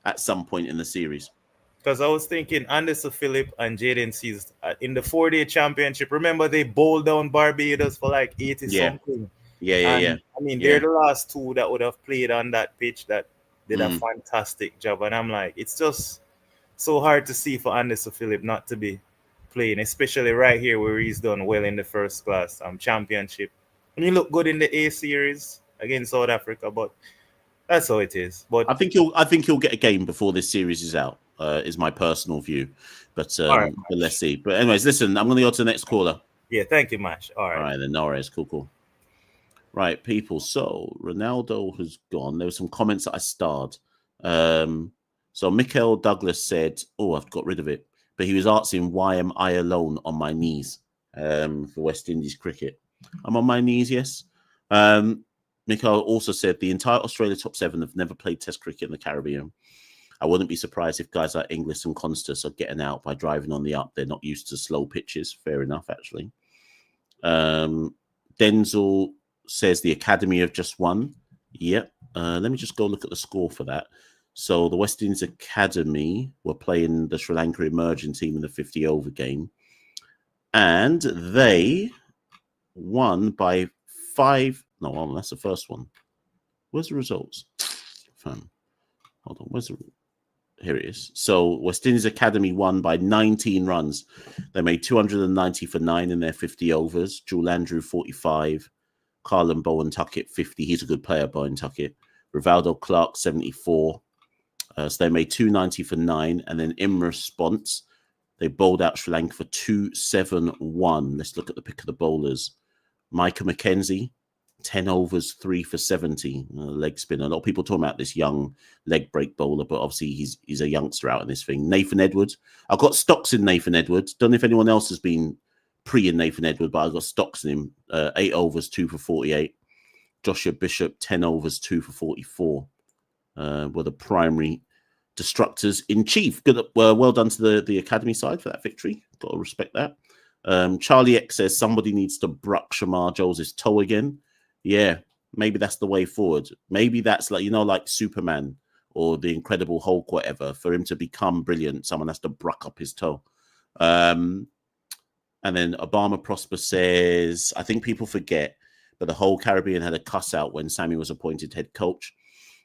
[SPEAKER 2] at some point in the series.
[SPEAKER 4] Because I was thinking Anderson Phillip and Jaden Seas in the 4-day championship. Remember, they bowled down Barbados for like 80 something.
[SPEAKER 2] Yeah.
[SPEAKER 4] I mean, they're the last two that would have played on that pitch that did a
[SPEAKER 2] Mm.
[SPEAKER 4] fantastic job. And I'm like, it's just so hard to see for Anderson Phillip not to be playing, especially right here where he's done well in the first class championship. And he looked good in the A series against South Africa, but that's how it is. But
[SPEAKER 2] I think he'll get a game before this series is out. Is my personal view, but
[SPEAKER 4] right,
[SPEAKER 2] but let's see. But anyways, listen, I'm going to go to the next caller.
[SPEAKER 4] yeah, thank you, Mash. All right,
[SPEAKER 2] Then no worries, cool. Right, people. So Ronaldo has gone. There were some comments that I starred. So Machel Douglas said, "Oh, I've got rid of it," but he was asking, "Why am I alone on my knees?" For West Indies cricket, I'm on my knees. Yes. Machel also said the entire Australia top 7 have never played Test cricket in the Caribbean. I wouldn't be surprised if guys like Inglis and Constas are getting out by driving on the up. They're not used to slow pitches. Fair enough, actually. Denzel says the Academy have just won. Yep. Let me just go look at the score for that. So the West Indies Academy were playing the Sri Lanka emerging team in the 50-over game. And they won by 5. No, that's the first one. Where's the results? Hold on. Where's the... Here it is. So West Indies Academy won by 19 runs. They made 290 for 9 in their 50 overs. Jewel Andrew 45. Carlin Bowen Tuckett 50. He's a good player, Bowen Tuckett. Rivaldo Clark 74. So they made 290 for 9. And then in response, they bowled out Sri Lanka for 271. Let's look at the pick of the bowlers. Micah McKenzie, 10 overs, 3 for 70. Leg spinner. A lot of people talking about this young leg break bowler, but obviously he's a youngster out in this thing. Nathan Edwards. I've got stocks in Nathan Edwards. Don't know if anyone else has been pre in Nathan Edwards, but I've got stocks in him. 8 overs, 2 for 48. Joshua Bishop, 10 overs, 2 for 44. Were the primary destructors in chief. Good, well done to the academy side for that victory. Got to respect that. Charlie X says somebody needs to bruck Shamar Joseph's toe again. Yeah, maybe that's the way forward. Maybe that's like Superman or the Incredible Hulk, whatever. For him to become brilliant, someone has to bruck up his toe. And then Obama Prosper says, I think people forget, but the whole Caribbean had a cuss out when Sammy was appointed head coach.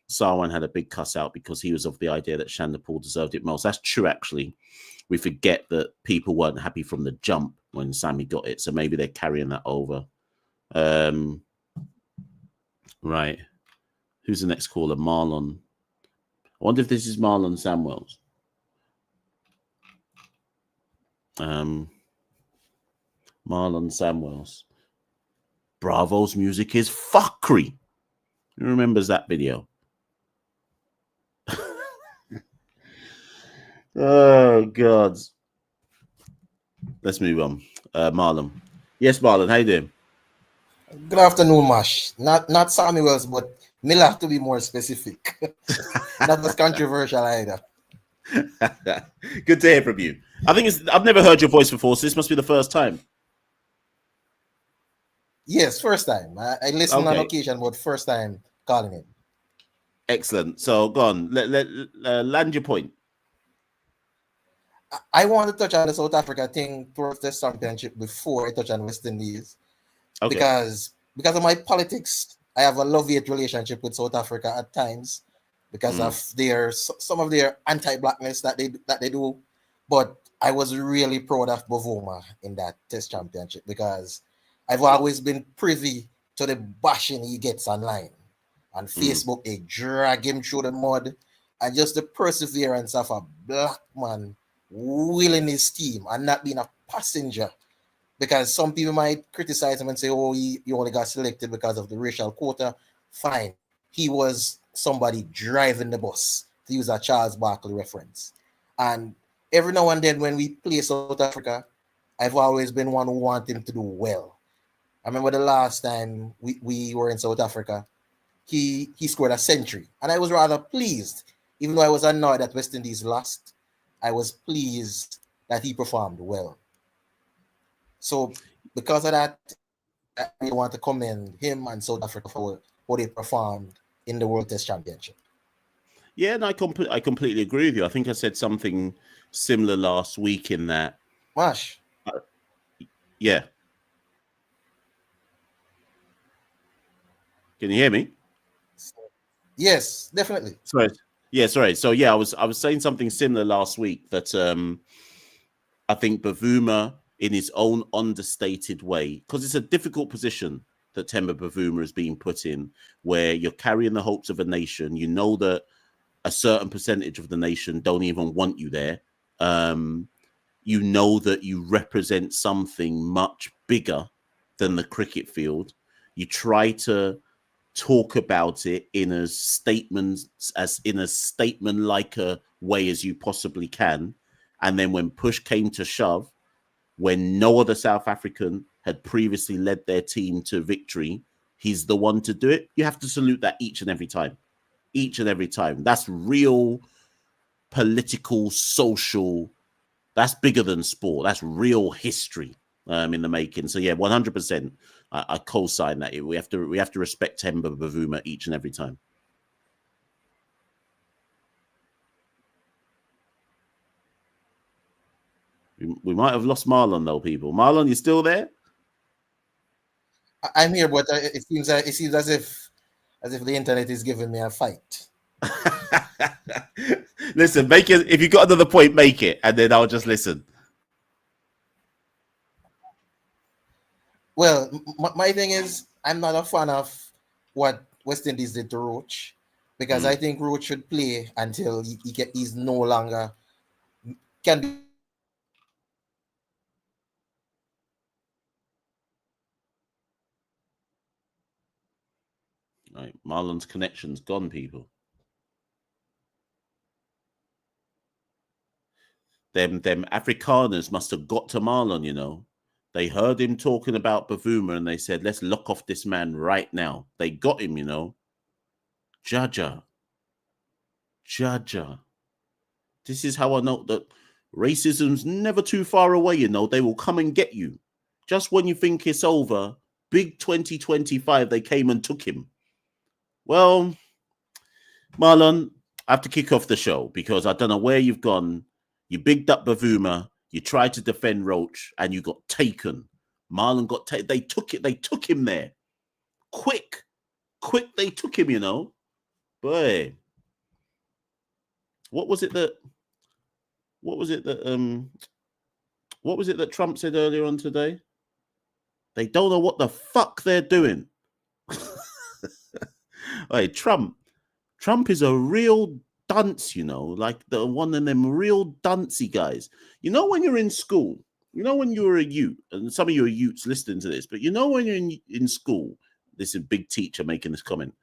[SPEAKER 2] Sarwan had a big cuss out because he was of the idea that Chanderpaul deserved it most. That's true, actually. We forget that people weren't happy from the jump when Sammy got it, so maybe they're carrying that over. Right. Who's the next caller? Marlon. I wonder if this is Marlon Samuels. Marlon Samuels. Bravo's music is fuckery. Who remembers that video? Oh, God. Let's move on. Marlon. Yes, Marlon. How you doing?
[SPEAKER 5] Good afternoon, Mash. Not Samuels, but Miller to be more specific. Not as controversial either.
[SPEAKER 2] Good to hear from you. I've never heard your voice before, so this must be the first time.
[SPEAKER 5] Yes, first time. I listen on occasion, but first time calling it.
[SPEAKER 2] Excellent. So go on. Land your point.
[SPEAKER 5] I want to touch on the South Africa thing towards the championship before I touch on West Indies. Okay. Because of my politics, I have a love-hate relationship with South Africa at times because of some of their anti-blackness that they do. But I was really proud of Bavuma in that Test championship because I've always been privy to the bashing he gets online. On Facebook, they drag him through the mud, and just the perseverance of a black man willing his team and not being a passenger. Because some people might criticize him and say, oh, he only got selected because of the racial quota. Fine. He was somebody driving the bus, to use a Charles Barkley reference. And every now and then when we play South Africa, I've always been one who want him to do well. I remember the last time we were in South Africa, he scored a century, and I was rather pleased, even though I was annoyed that West Indies lost. I was pleased that he performed well. So because of that, I want to commend him and South Africa for how they performed in the World Test Championship.
[SPEAKER 2] Yeah, and I completely agree with you. I think I said something similar last week in that.
[SPEAKER 5] Mash.
[SPEAKER 2] Yeah. Can you hear me?
[SPEAKER 5] Yes, definitely.
[SPEAKER 2] Sorry. Yeah, sorry. So yeah, I was saying something similar last week that I think Bavuma, in his own understated way, because it's a difficult position that Temba Bavuma is being put in, where you're carrying the hopes of a nation. You know that a certain percentage of the nation don't even want you there. You know that you represent something much bigger than the cricket field. You try to talk about it in as statement like a way as you possibly can, and then when push came to shove, when no other South African had previously led their team to victory, he's the one to do it. You have to salute that each and every time. That's real political, social. That's bigger than sport. That's real history in the making. So yeah, 100%. I co-sign that. We have to respect Temba Bavuma each and every time. We might have lost Marlon though, people. Marlon, you still there?
[SPEAKER 5] I'm here, but it seems as if the internet is giving me a fight.
[SPEAKER 2] Listen, make it. If you got another point, make it, and then I'll just listen.
[SPEAKER 5] Well, my thing is, I'm not a fan of what West Indies did to Roach, because I think Roach should play until he's no longer can be.
[SPEAKER 2] Right, Marlon's connection's gone, people. Them Afrikaners must have got to Marlon, you know. They heard him talking about Bavuma and they said, let's lock off this man right now. They got him, you know. Jaja. This is how I know that racism's never too far away, you know. They will come and get you. Just when you think it's over, big 2025, they came and took him. Well, Marlon, I have to kick off the show because I don't know where you've gone. You bigged up Bavuma. You tried to defend Roach, and you got taken. Marlon got taken. They took him there. Quick. They took him. You know, boy. What was it that Trump said earlier on today? They don't know what the fuck they're doing. Hey, Trump is a real dunce, you know, like the one of them real duncy guys. You know, when you're in school, you know, when you're a youth, and some of you are youths listening to this, but you know, when you're in school, this is a big teacher making this comment.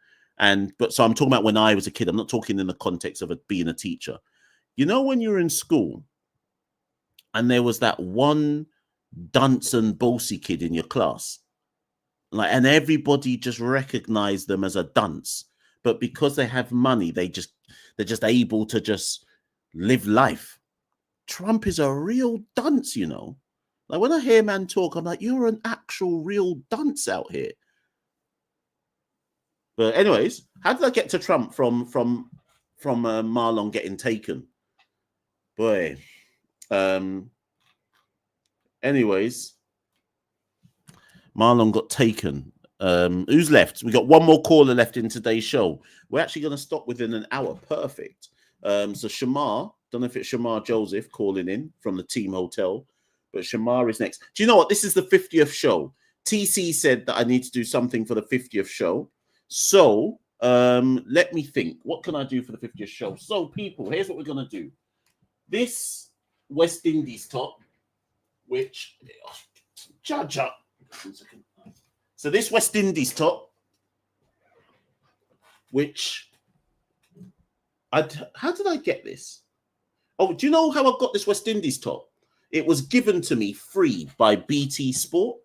[SPEAKER 2] So I'm talking about when I was a kid. I'm not talking in the context of being a teacher. You know, when you're in school and there was that one dunce and bossy kid in your class, and everybody just recognized them as a dunce, but because they have money, they're just able to just live life. Trump is a real dunce, you know. Like when I hear man talk, I'm like, you're an actual real dunce out here. But anyways, how did I get to Trump from Marlon getting taken? Boy. Anyways, Marlon got taken. Who's left? We got one more caller left in today's show. We're actually going to stop within an hour. Perfect. So Shamar, don't know if it's Shamar Joseph calling in from the team hotel, but Shamar is next. Do you know what? This is the 50th show. TC said that I need to do something for the 50th show. So let me think. What can I do for the 50th show? So people, here's what we're going to do. This West Indies top, which judge up. 1 second. So this West Indies top, which how did I get this? Oh, do you know how I got this West Indies top? It was given to me free by BT Sport.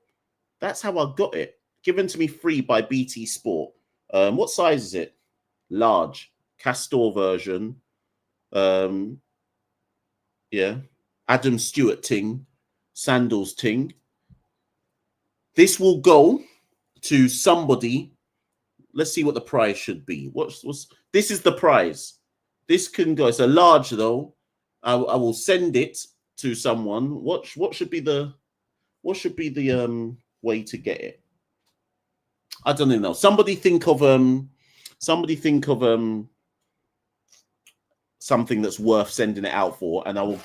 [SPEAKER 2] That's how I got it. Given to me free by BT Sport. What size is it? Large. Castor version. Yeah. Adam Stewart ting. Sandals ting. This will go to somebody. Let's see what the prize should be. What's this is the prize. This can go. It's a large though. I will send it to someone. What should be the way to get it? I don't know. Somebody think of something that's worth sending it out for, and I will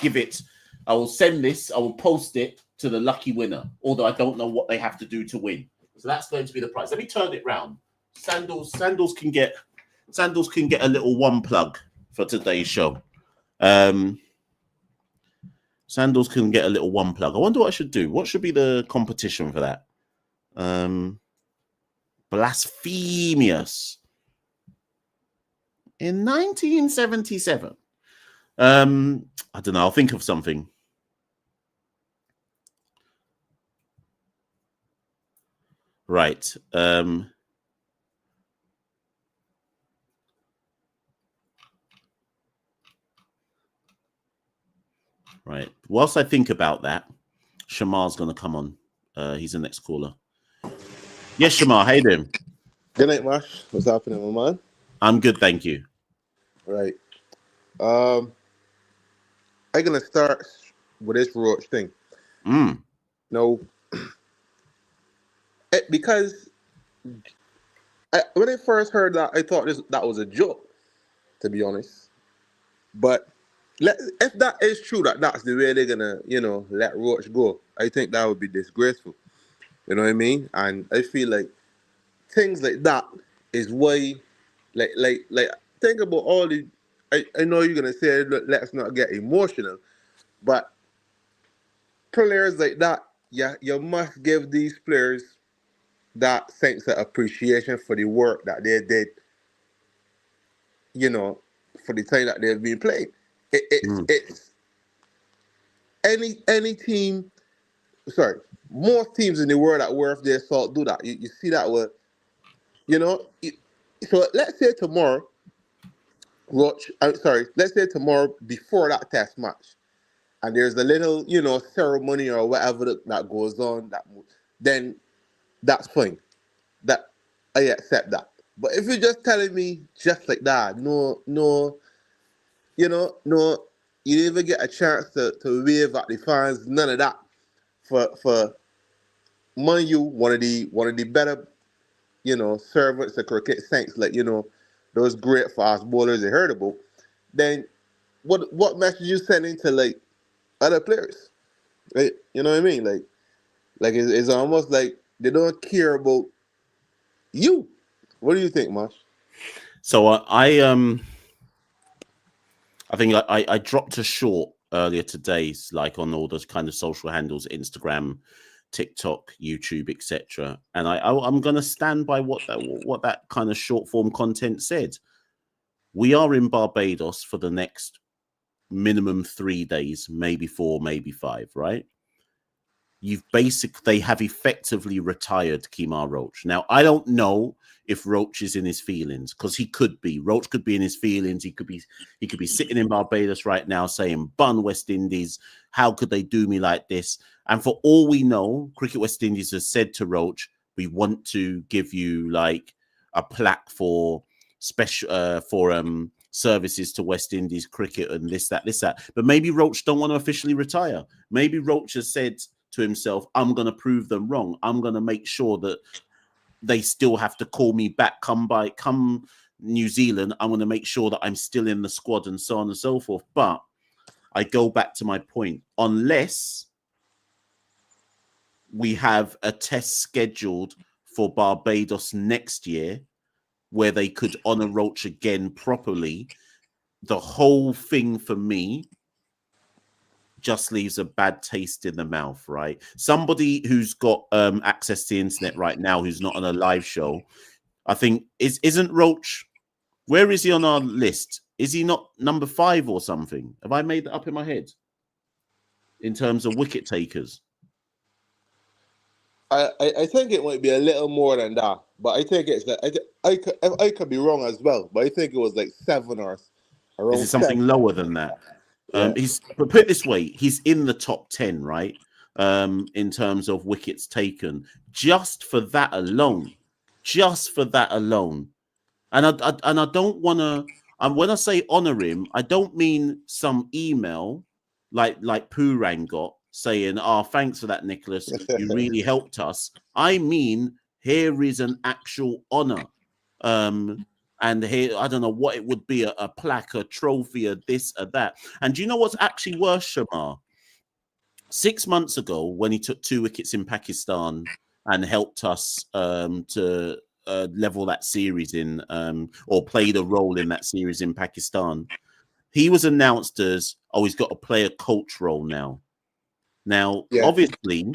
[SPEAKER 2] send this. I will post it to the lucky winner. Although I don't know what they have to do to win. So that's going to be the prize. Let me turn it round. Sandals can get a little one plug for today's show. Sandals can get a little one plug. I wonder what I should do. What should be the competition for that? Blasphemous. In 1977. I don't know. I'll think of something. Right. Right. Whilst I think about that, Shamar's going to come on. He's the next caller. Yes, Shamar. How you doing?
[SPEAKER 6] Good night, Mash. What's happening, my man?
[SPEAKER 2] I'm good, thank you.
[SPEAKER 6] Right. I'm gonna start with this roach thing. No, because when I first heard that, I thought that was a joke, to be honest. But if that is true, that's the way they're gonna, let roach go, I think that would be disgraceful. You know what I mean? And I feel like things like that is why, like think about all the. I know you're gonna say, let's not get emotional, but players like that, you must give these players that sense of appreciation for the work that they did, for the time that they've been playing. It's any team, most teams in the world that worth their salt do that. You see that with, so let's say tomorrow, let's say tomorrow before that test match, and there's a little, ceremony or whatever that goes on, then that's fine. That I accept that. But if you're just telling me just like that, no, you didn't even get a chance to wave at the fans, none of that. For mind you, one of the better, servants of cricket, saints, like, those great fast bowlers they heard about, then what message you sending to, like, other players? Right? You know what I mean? Like it's almost like they don't care about you. What do you think, Mash?
[SPEAKER 2] So I think I dropped a short earlier today, like on all those kind of social handles, Instagram, TikTok, YouTube, etc. And I'm going to stand by what that kind of short form content said. We are in Barbados for the next minimum 3 days, maybe 4, maybe 5, right? They have effectively retired Kemar Roach. Now, I don't know if Roach is in his feelings, because he could be. Roach could be in his feelings. He could be sitting in Barbados right now saying, "Bun West Indies, how could they do me like this?" And for all we know, Cricket West Indies has said to Roach, "We want to give you like a plaque for special services to West Indies cricket and this, that." But maybe Roach don't want to officially retire. Maybe Roach has said to himself, "I'm going to prove them wrong. I'm going to make sure that they still have to call me back. Come New Zealand, I'm going to make sure that I'm still in the squad," and so on and so forth. But I go back to my point. Unless we have a test scheduled for Barbados next year where they could honour Roach again properly, the whole thing for me just leaves a bad taste in the mouth, right? Somebody who's got access to the internet right now, who's not on a live show, I think isn't Roach. Where is he on our list? Is he not number 5 or something? Have I made that up in my head? In terms of wicket takers,
[SPEAKER 6] I think it might be a little more than that, but I think it's like I could be wrong as well, but I think it was like 7 or
[SPEAKER 2] Is
[SPEAKER 6] around
[SPEAKER 2] it something
[SPEAKER 6] 7.
[SPEAKER 2] lower than that?
[SPEAKER 6] Yeah.
[SPEAKER 2] But put it this way, he's in the top 10, right? In terms of wickets taken, just for that alone. And I don't want to. And when I say honor him, I don't mean some email like Pooran got saying, "Oh, thanks for that, Nicholas. You really helped us." I mean, here is an actual honor. And here, I don't know what it would be, a plaque, a trophy, a this, a that. And do you know what's actually worse, Shamar? 6 months ago, when he took 2 wickets in Pakistan and helped us to level that series in, or played a role in that series in Pakistan, he was announced as, oh, he's got to play a coach role now. Now,
[SPEAKER 6] Yeah.
[SPEAKER 2] obviously,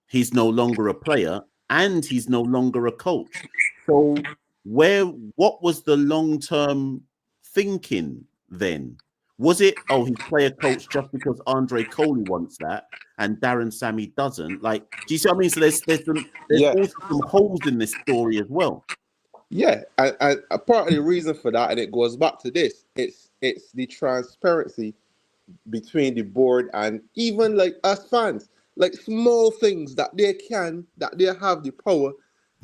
[SPEAKER 2] he's no longer a player and he's no longer a coach. So what was the long-term thinking then? Was it, oh, he's player coach just because Andre Coley wants that and Daren Sammy doesn't? Like, do you see what I mean? So there's
[SPEAKER 6] Yeah.
[SPEAKER 2] also some holes in this story as well.
[SPEAKER 6] Yeah, and a part of the reason for that, and it goes back to this, it's the transparency between the board and even like us fans, like small things that they have the power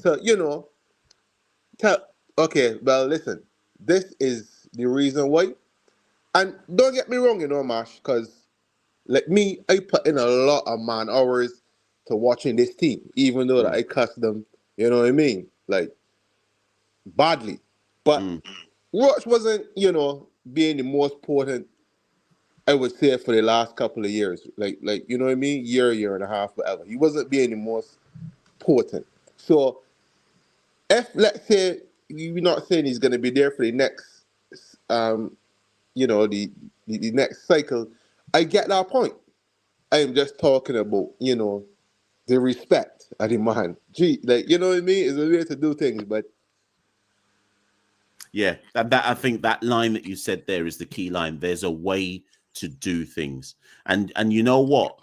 [SPEAKER 6] to, tell, okay, well, listen, this is the reason why. And don't get me wrong, Mash, because like me, I put in a lot of man hours to watching this team, even though that I cuss them, you know what I mean? Like, badly. But Roach wasn't, being the most important, I would say, for the last couple of years. Like, you know what I mean? Year and a half, whatever. He wasn't being the most potent. So if, let's say, we're not saying he's going to be there for the next, the next cycle, I get that point. I am just talking about, the respect of the man. Gee, like, you know what I mean? It's a way to do things, but
[SPEAKER 2] yeah, that I think that line that you said there is the key line. There's a way to do things, and you know what?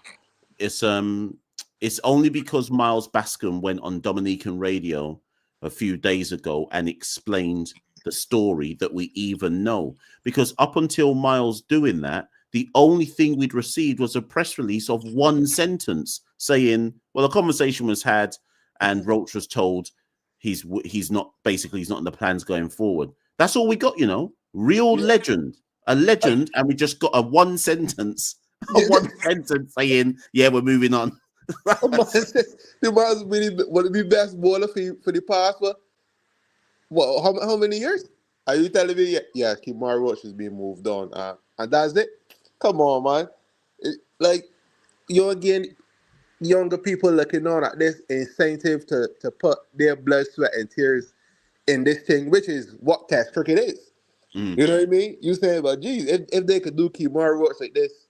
[SPEAKER 2] It's only because Miles Bascom went on Dominican radio a few days ago and explained the story that we even know. Because up until Miles doing that, the only thing we'd received was a press release of one sentence saying, well, a conversation was had and Roach was told he's not in the plans going forward. That's all we got, real legend, a legend. And we just got a one sentence saying, yeah, we're moving on.
[SPEAKER 6] The man's really one of the best bowler for the past, how many years? Are you telling me? Yeah, Kemar Roach is being moved on, and that's it. Come on, man. You're again, younger people looking on at this incentive to put their blood, sweat, and tears in this thing, which is what Test cricket is. You know what I mean? You saying, but geez, if they could do Kemar Roach like this,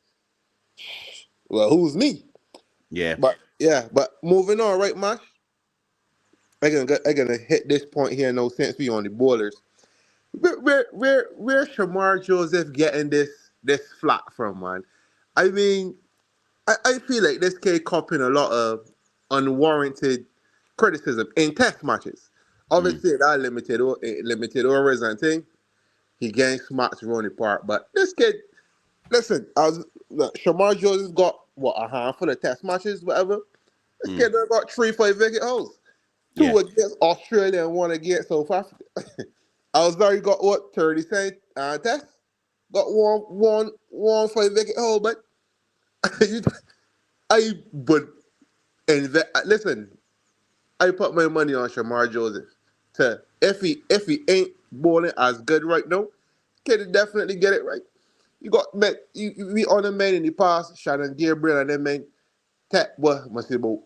[SPEAKER 6] well, who's me?
[SPEAKER 2] Yeah.
[SPEAKER 6] But moving on, right, Mash? I'm gonna hit this point here now since we on the bowlers. Where Shamar Joseph getting this flack from, man? I mean, I feel like this kid copping a lot of unwarranted criticism in test matches. Obviously, that limited overs and thing. He getting smacks around the park, but this kid, listen, Shamar Joseph got a handful of test matches, whatever. This kid done got 3-5 wicket holes. 2 against Australia and 1 against South Africa. Alzari got 30 cent test. Got one 5 wicket hole, but I would invest. Listen, I put my money on Shamar Joseph. If he ain't bowling as good right now, can definitely get it right. You got men. We on the men in the past, Shannon Gabriel and them men. Must be about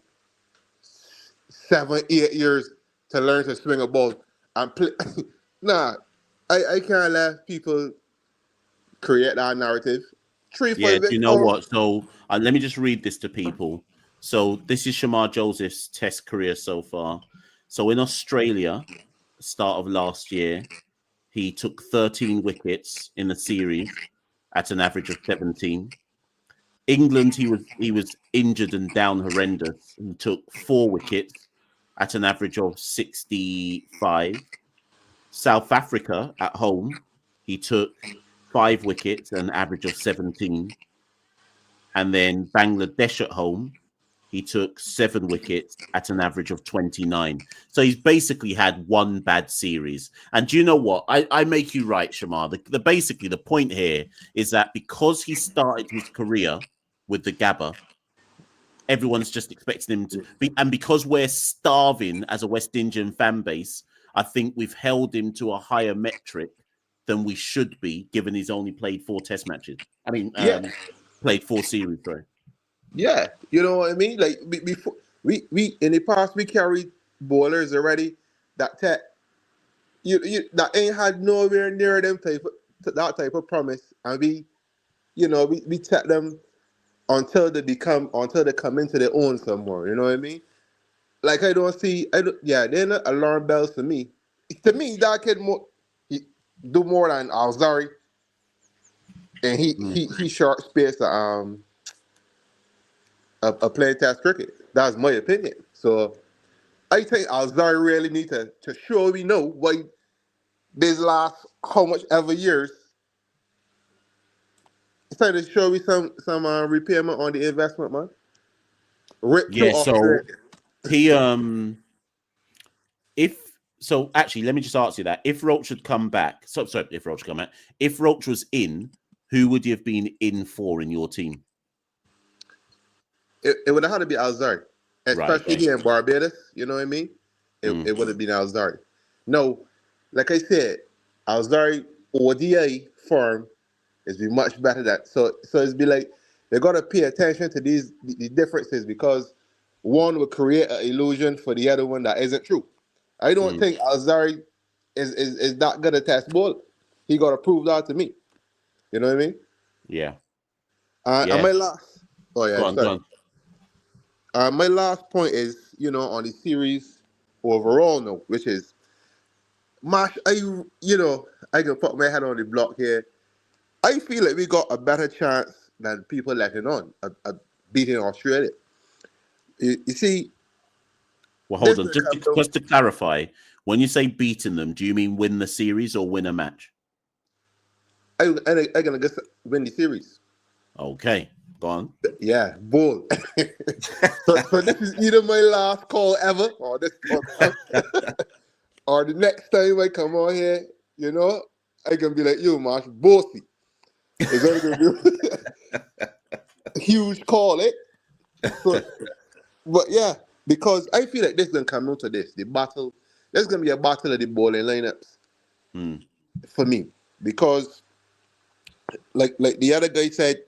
[SPEAKER 6] 7-8 years to learn to swing a ball and play. Nah, I can't let people create that narrative. 3-5
[SPEAKER 2] Yeah, you know what? So let me just read this to people. So this is Shamar Joseph's test career so far. So in Australia, start of last year, he took 13 wickets in the series at an average of 17. England, he was injured and down horrendous. He took 4 wickets at an average of 65. South Africa at home, he took 5 wickets, an average of 17. And then Bangladesh at home, he took 7 wickets at an average of 29. So he's basically had one bad series. And do you know what? I make you right, Shamar. Basically, the point here is that because he started his career with the Gabba, everyone's just expecting him to be. And because we're starving as a West Indian fan base, I think we've held him to a higher metric than we should be, given he's only played 4 test matches. I mean, played 4 series, sorry.
[SPEAKER 6] Yeah, you know what I mean. Like before, we in the past we carried bowlers already that you that ain't had nowhere near them that type of promise, and we take them until they come into their own somewhere. You know what I mean? Like they're not alarm bells to me. To me, that kid he do more than Alzari, and he short space a playing test cricket. That's my opinion. So I think Alzari really need to show we know why this last how much ever years. It's time to show me some repayment on the investment, man.
[SPEAKER 2] So he actually let me just ask you that. If Roach had come back, if Roach was in, who would you have been in for in your team?
[SPEAKER 6] It would have had to be Alzari, especially here in Barbados. You know what I mean? It would have been Alzari. No, like I said, Alzari ODI form is be much better than so it's be like they gotta pay attention to the differences because one will create an illusion for the other one that isn't true. I don't think Alzari is that good a test bowler. He gotta prove that to me. You know what I mean?
[SPEAKER 2] Yeah.
[SPEAKER 6] And my last
[SPEAKER 2] go on.
[SPEAKER 6] my last point is, on the series overall now, which is Mash, I can put my head on the block here. I feel like we got a better chance than people letting on at beating Australia. You see.
[SPEAKER 2] Well, hold on. Just to clarify, when you say beating them, do you mean win the series or win a match?
[SPEAKER 6] I'm gonna guess win the series.
[SPEAKER 2] Okay, go on.
[SPEAKER 6] Yeah, bull. so this is either my last call ever, or this or the next time I come on here, I can be like, yo, Marsh, bossy. It's gonna be a huge call, So, but yeah, because I feel like this is gonna come down to this. The battle, there's gonna be a battle of the bowling lineups for me. Because like the other guy said,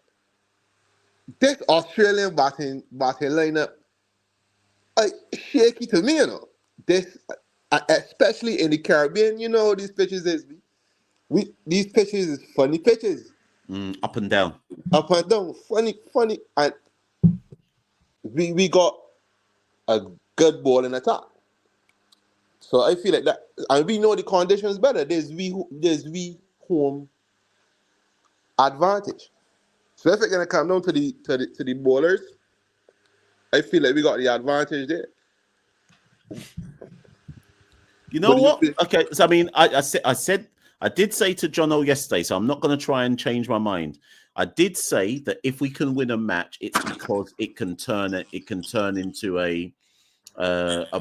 [SPEAKER 6] this Australian batting lineup, shaky to me, This, especially in the Caribbean, these pitches is. These pitches is funny pitches.
[SPEAKER 2] Up and down,
[SPEAKER 6] funny, and we got a good ball in attack. So I feel like that, and we know the conditions better. There's we home advantage. So if it's gonna come down to the bowlers, I feel like we got the advantage there.
[SPEAKER 2] You know what? Okay, so I mean, I did say to John O yesterday, so I'm not going to try and change my mind. I did say that if we can win a match, it's because it can turn into a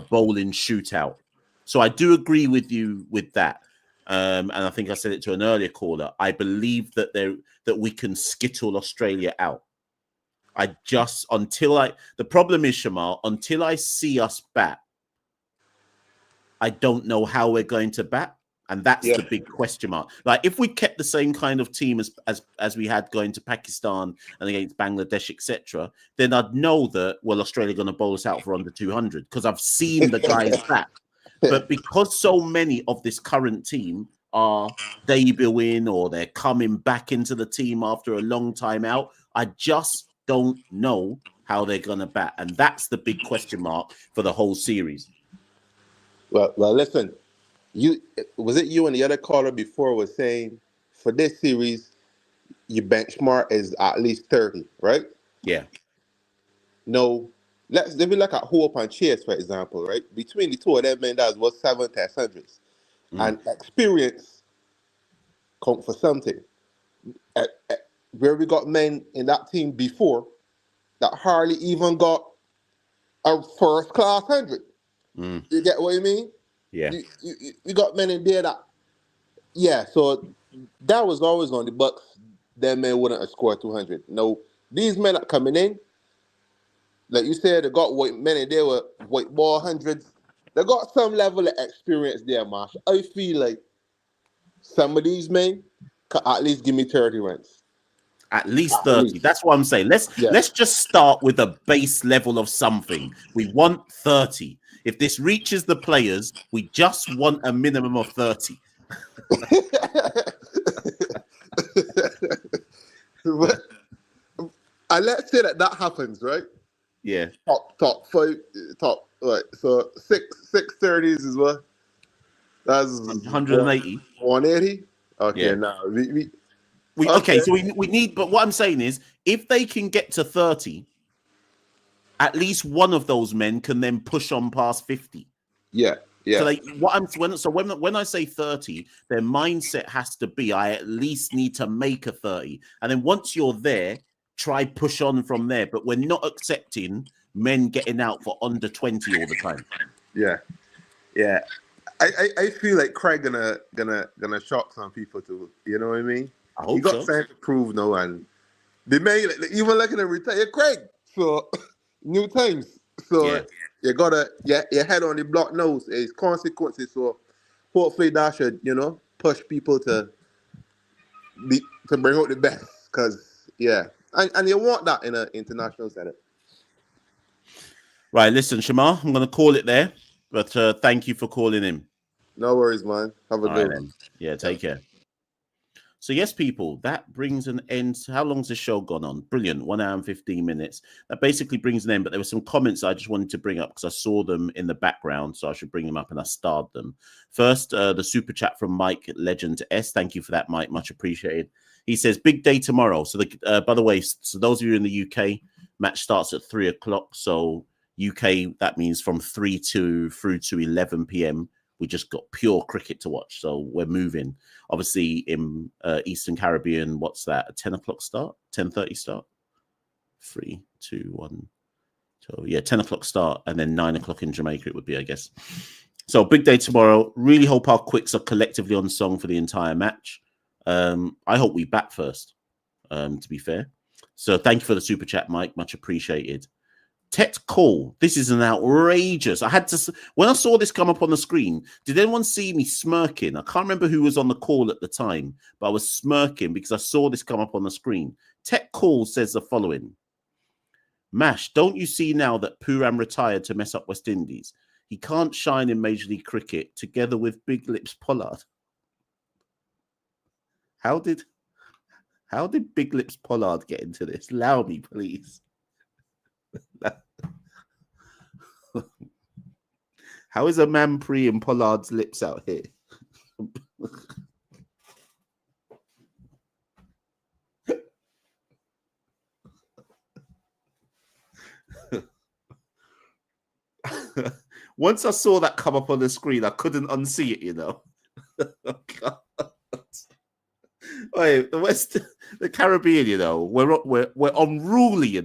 [SPEAKER 2] bowling shootout. So I do agree with you with that, and I think I said it to an earlier caller. I believe that we can skittle Australia out. The problem is, Shamar, until I see us bat, I don't know how we're going to bat. And that's the big question mark. Like, if we kept the same kind of team as we had going to Pakistan and against Bangladesh, etc., then I'd know that, Australia are going to bowl us out for under 200 because I've seen the guys back. But because so many of this current team are debuting or they're coming back into the team after a long time out, I just don't know how they're going to bat. And that's the big question mark for the whole series.
[SPEAKER 6] Well, listen. Was it you and the other caller before was saying for this series your benchmark is at least 30, right?
[SPEAKER 2] Yeah.
[SPEAKER 6] No, let me look at Hope and Chase, for example, right? Between the two of them, man, that was 7 test hundreds. And experience count for something. Where we got men in that team before that hardly even got a first class 100. You get what I mean?
[SPEAKER 2] Yeah.
[SPEAKER 6] You got men in there that, yeah, so that was always on the Bucks. Them men wouldn't have scored 200. No, these men are coming in, like you said, they got white men in there with white ball hundreds. They got some level of experience there, Marsh. I feel like some of these men can at least give me 30 runs.
[SPEAKER 2] At least 30. That's what I'm saying. Let's just start with a base level of something. We want 30. If this reaches the players, we just want a minimum of 30.
[SPEAKER 6] And let's say that happens, right?
[SPEAKER 2] Yeah.
[SPEAKER 6] Top 5, top, right? So 630s is what? That's
[SPEAKER 2] 180.
[SPEAKER 6] 180. Okay,
[SPEAKER 2] Yeah.
[SPEAKER 6] now
[SPEAKER 2] okay, so we need. But what I'm saying is, if they can get to 30, at least one of those men can then push on past 50.
[SPEAKER 6] Yeah.
[SPEAKER 2] So when I say 30, their mindset has to be, I at least need to make a 30, and then once you're there, try push on from there. But we're not accepting men getting out for under 20 all the time.
[SPEAKER 6] Yeah. I feel like Craig gonna shock some people too. You know what I mean?
[SPEAKER 2] I hope
[SPEAKER 6] he got
[SPEAKER 2] so.
[SPEAKER 6] something to prove now, and they may even looking to retire Craig. So new times. So you gotta your head on the block knows its consequences. So hopefully that should push people to bring out the best. Because and you want that in an international setting.
[SPEAKER 2] Right, listen, Shamar, I'm going to call it there, but thank you for calling in.
[SPEAKER 6] No worries, man. Have a good one.
[SPEAKER 2] Yeah, take care. So, yes, people, that brings an end. How long's this show gone on? Brilliant. 1 hour and 15 minutes. That basically brings an end, but there were some comments I just wanted to bring up because I saw them in the background, so I should bring them up, and I starred them. First, the super chat from Mike Legend S. Thank you for that, Mike. Much appreciated. He says, big day tomorrow. So, by the way, so those of you in the UK, match starts at 3 o'clock. So, UK, that means from 3 through to 11 p.m. We just got pure cricket to watch. So we're moving. Obviously, in Eastern Caribbean, what's that? A 10 o'clock start? 10:30 start? 3, 2, 1. So, 10 o'clock start. And then 9 o'clock in Jamaica, it would be, I guess. So, big day tomorrow. Really hope our quicks are collectively on song for the entire match. I hope we bat first, to be fair. So, thank you for the super chat, Mike. Much appreciated. Tet call. This is an outrageous. I had to, when I saw this come up on the screen, did anyone see me smirking? I can't remember who was on the call at the time, but I was smirking because I saw this come up on the screen. Tet call says the following. Mash, don't you see now that Puram retired to mess up West Indies? He can't shine in Major League Cricket together with Big Lips Pollard. How did Big Lips Pollard get into this? Allow me, please. How is a man pre in Pollard's lips out here? Once I saw that come up on the screen, I couldn't unsee it, Oh, God. Wait, the Caribbean, we're unruly,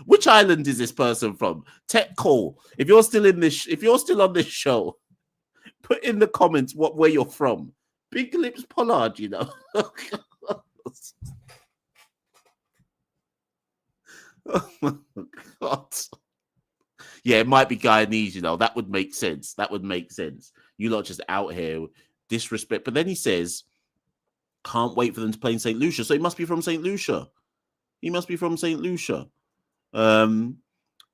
[SPEAKER 2] Which island is this person from? Tech call. If you're still on this show, put in the comments where you're from. Big Lips Pollard, Oh my God. Yeah, it might be Guyanese, That would make sense. You lot just out here disrespect. But then he says, can't wait for them to play in St. Lucia. So he must be from St. Lucia.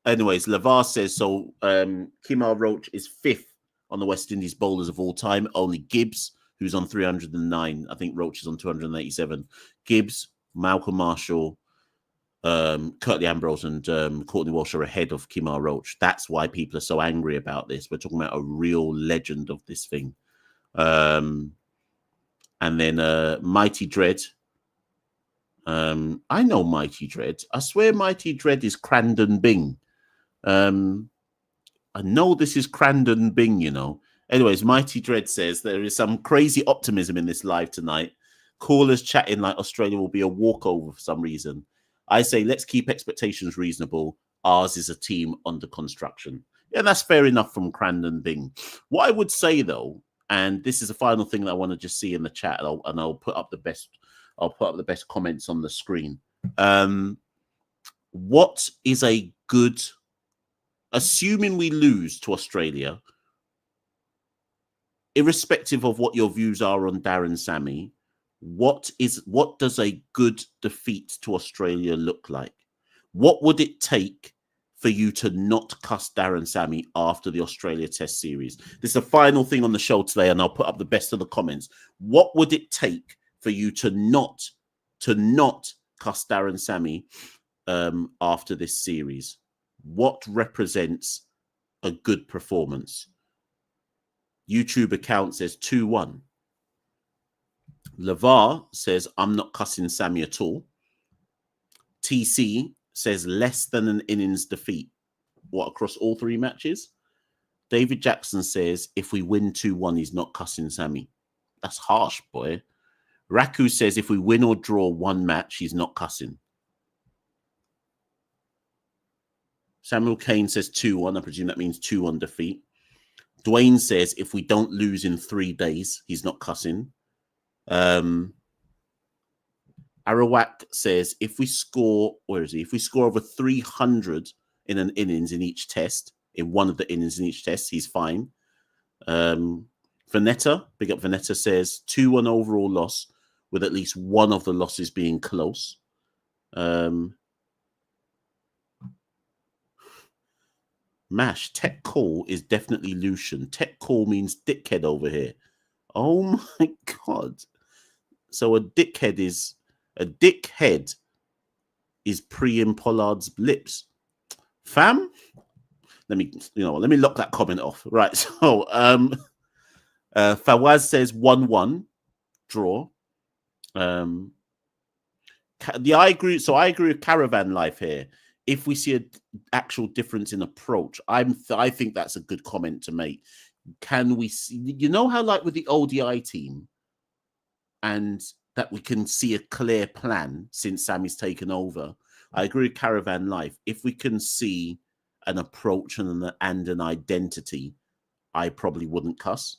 [SPEAKER 2] Anyways, Lavar says, so Kimar Roach is 5th on the West Indies bowlers of all time. Only Gibbs, who's on 309. I think Roach is on 287. Gibbs, Malcolm Marshall, Curtly Ambrose and Courtney Walsh are ahead of Kimar Roach. That's why people are so angry about this. We're talking about a real legend of this thing. And then Mighty Dread. I know Mighty Dread. I swear Mighty Dread is Crandon Bing. I know this is Crandon Bing, you know. Anyways, Mighty Dread says there is some crazy optimism in this live tonight. Callers chatting like Australia will be a walkover for some reason. I say let's keep expectations reasonable. Ours is a team under construction. Yeah, that's fair enough from Crandon Bing. What I would say though, and this is the final thing that I want to just see in the chat, and I'll put up the best. I'll put up the best comments on the screen. What is a good, assuming we lose to Australia, irrespective of what your views are on Daren Sammy, what does a good defeat to Australia look like? What would it take for you to not cuss Daren Sammy after the Australia Test series? This is the final thing on the show today, and I'll put up the best of the comments. What would it take for you to not cuss Daren Sammy after this series? What represents a good performance? YouTube account says 2-1. Lavar says, I'm not cussing Sammy at all. TC says less than an innings defeat. What, across all three matches? David Jackson says, if we win 2-1, he's not cussing Sammy. That's harsh, boy. Raku says, if we win or draw one match, he's not cussing. Samuel Kane says 2-1. I presume that means 2-1 defeat. Dwayne says, if we don't lose in 3 days, he's not cussing. Arawak says, if we score, where is he? If we score over 300 in an innings in each test, in one of the innings in each test, he's fine. Vanetta, big up Vanetta, says 2-1 overall loss with at least one of the losses being close. Mash, Tech Call is definitely Lucian. Tech Call means dickhead over here. Oh my God. So a dickhead is Priam Pollard's lips. Fam? Let me lock that comment off. Right. So Fawaz says 1-1 draw. I agree with Caravan Life here. If we see an actual difference in approach, I think that's a good comment to make. Can we see, you know how like with the ODI team, and that we can see a clear plan since Sammy's taken over? I agree with Caravan Life. If we can see an approach and an identity, I probably wouldn't cuss.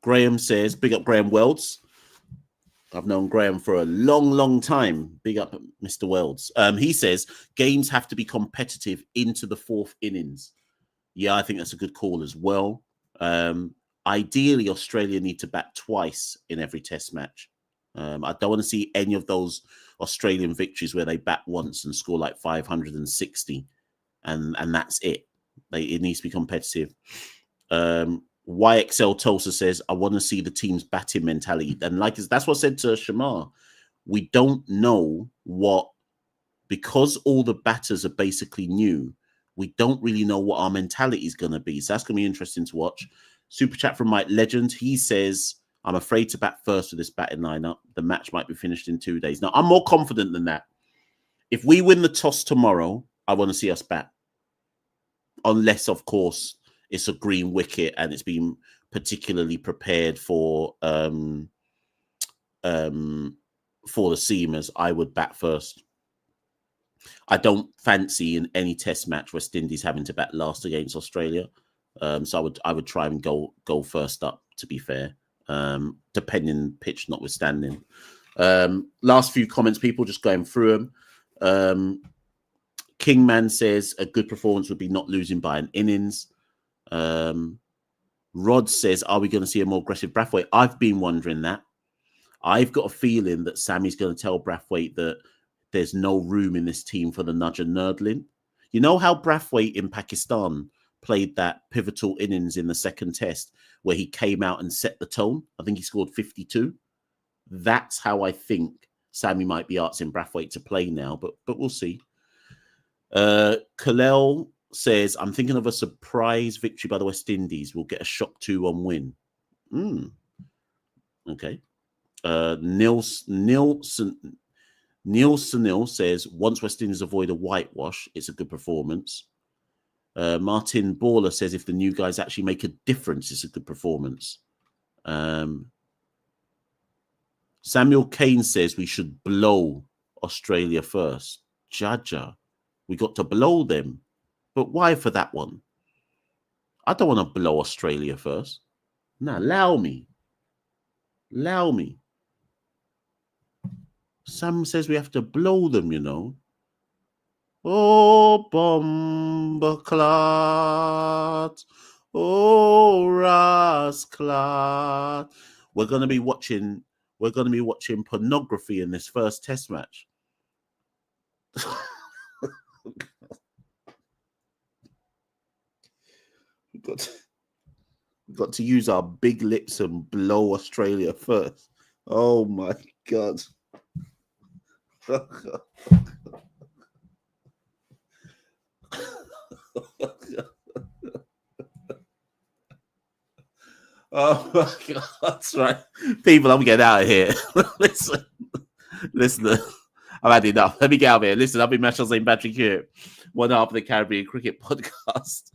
[SPEAKER 2] Graham says, big up Graham Welds. I've known Graham for a long, long time. Big up Mr. Welds. He says, games have to be competitive into the fourth innings. Yeah, I think that's a good call as well. Ideally, Australia need to bat twice in every test match. I don't want to see any of those Australian victories where they bat once and score like 560 and that's it. It needs to be competitive. YXL Tulsa says, I want to see the team's batting mentality. And that's what I said to Shamar. We don't know because all the batters are basically new, we don't really know what our mentality is going to be. So that's going to be interesting to watch. Super chat from Mike Legend. He says, I'm afraid to bat first with this batting lineup. The match might be finished in 2 days. Now, I'm more confident than that. If we win the toss tomorrow, I want to see us bat. Unless, of course, it's a green wicket and it's been particularly prepared for the seamers, I would bat first. I don't fancy in any test match West Indies having to bat last against Australia. So I would try and go first up, to be fair. Depending pitch notwithstanding. Last few comments, people just going through them. Kingman says a good performance would be not losing by an innings. Rod says, are we going to see a more aggressive Brathwaite? I've been wondering that. I've got a feeling that Sammy's going to tell Brathwaite that there's no room in this team for the nudge and nurdling. You know how Brathwaite in Pakistan played that pivotal innings in the second test where he came out and set the tone? I think he scored 52. That's how I think Sammy might be asking Brathwaite to play now, but we'll see. Kalel says, I'm thinking of a surprise victory by the West Indies. We'll get a shock 2-1 win. Okay. Nielsen says, once West Indies avoid a whitewash, it's a good performance. Martin Baller says, if the new guys actually make a difference, it's a good performance. Samuel Kane says we should blow Australia first. Jaja, we got to blow them. But why for that one? I don't want to blow Australia first. Nah, allow me. Allow me. Sam says we have to blow them, you know. Oh, Bombaclat. Oh, Rasclat. We're gonna be watching pornography in this first test match. We've got to use our big lips and blow Australia first. Oh my God. Oh my God, that's right. People, I'm getting out of here. Listen. I've had enough. Let me get out of here. Listen, I've been Machel St. Patrick here, one half of the Caribbean Cricket Podcast.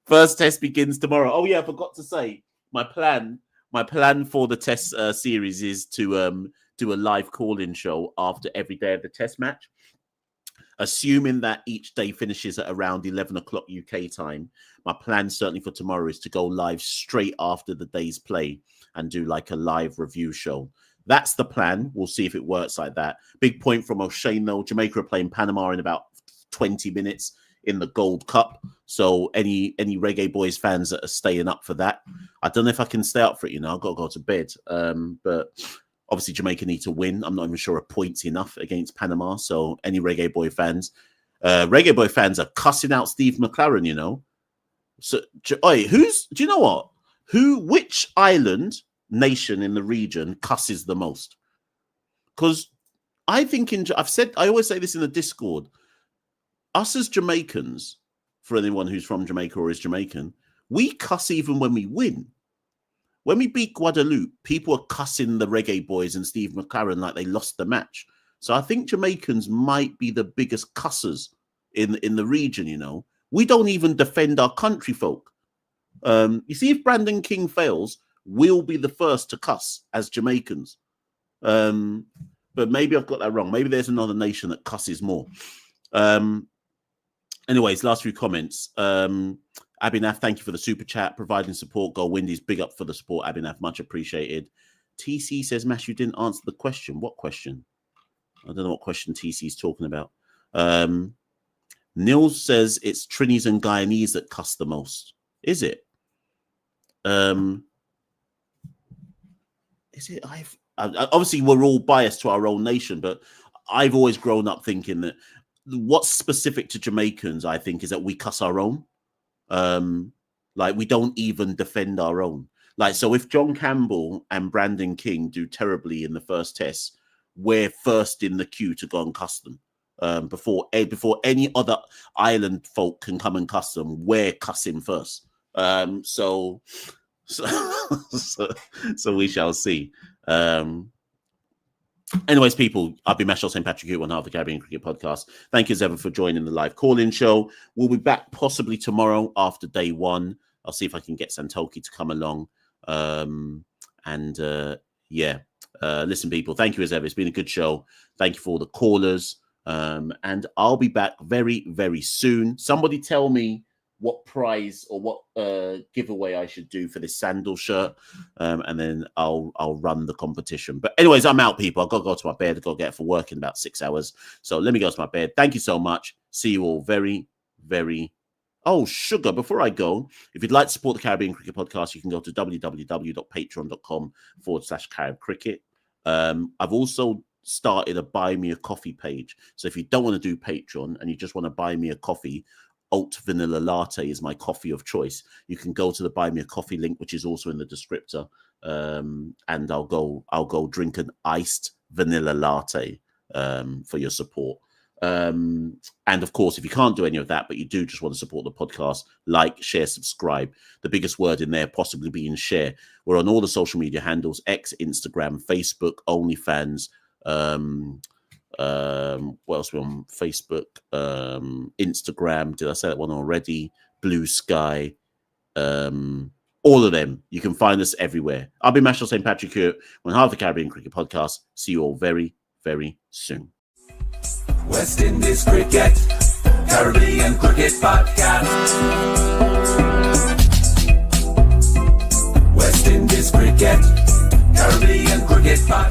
[SPEAKER 2] First test begins tomorrow. Oh yeah, I forgot to say, my plan for the test series is to do a live call-in show after every day of the test match. Assuming that each day finishes at around 11 o'clock UK time, my plan certainly for tomorrow is to go live straight after the day's play and do like a live review show. That's the plan. We'll see if it works like that. Big point from O'Shane, though. Jamaica are playing Panama in about 20 minutes in the Gold Cup. So any Reggae Boys fans that are staying up for that, I don't know if I can stay up for it, you know. I've got to go to bed. But obviously, Jamaica need to win. I'm not even sure a point's enough against Panama. So any Reggae Boy fans are cussing out Steve McLaren, you know. So, do you know what? Which island nation in the region cusses the most? Because I think I always say this in the Discord, us as Jamaicans, for anyone who's from Jamaica or is Jamaican, we cuss even when we win. When we beat Guadeloupe, people are cussing the Reggae Boys and Steve McLaren like they lost the match. So I think Jamaicans might be the biggest cussers in the region, you know. We don't even defend our country folk. You see, if Brandon King fails, we'll be the first to cuss as Jamaicans. But maybe I've got that wrong. Maybe there's another nation that cusses more. Anyways, last few comments. Abhinav, thank you for the super chat, providing support. Go Windies, big up for the support, Abhinav, much appreciated. TC says, Mash, you didn't answer the question. What question? I don't know what question TC is talking about. Nils says it's Trinis and Guyanese that cuss the most. Is it? Is it? Obviously, we're all biased to our own nation, but I've always grown up thinking that what's specific to Jamaicans, I think, is that we cuss our own. Like we don't even defend our own. Like, so if John Campbell and Brandon King do terribly in the first test, we're first in the queue to go and cuss them. Before any other island folk can come and cuss them, we're cussing first. So we shall see. Anyways, people, I've been Machel St. Patrick here, one half of the Caribbean Cricket Podcast. Thank you as ever for joining the live call-in show. We'll be back possibly tomorrow after day one. I'll see if I can get Santoki to come along. Listen, people, thank you as ever. It's been a good show. Thank you for all the callers. And I'll be back very, very soon. Somebody tell me what prize or what giveaway I should do for this sandal shirt, and then I'll run the competition. But anyways, I'm out, people. I've got to go to my bed. I've got to get for work in about 6 hours. So let me go to my bed. Thank you so much. See you all very, very... Oh, sugar, before I go, if you'd like to support the Caribbean Cricket Podcast, you can go to www.patreon.com/Carib Cricket. I've also started a buy me a coffee page. So if you don't want to do Patreon and you just want to buy me a coffee, Alt Vanilla Latte is my coffee of choice. You can go to the buy me a coffee link, which is also in the descriptor, and I'll go drink an iced vanilla latte for your support. And of course, if you can't do any of that, but you do just want to support the podcast, like, share, subscribe. The biggest word in there possibly being share. We're on all the social media handles: X, Instagram, Facebook, OnlyFans. What else? We're on Facebook, Instagram. Did I say that one already? Blue Sky. All of them. You can find us everywhere. I'll be Machel St. Patrick here on Half the Caribbean Cricket Podcast. See you all very, very soon.
[SPEAKER 1] West Indies Cricket, Caribbean Cricket Podcast. West Indies Cricket, Caribbean Cricket Podcast.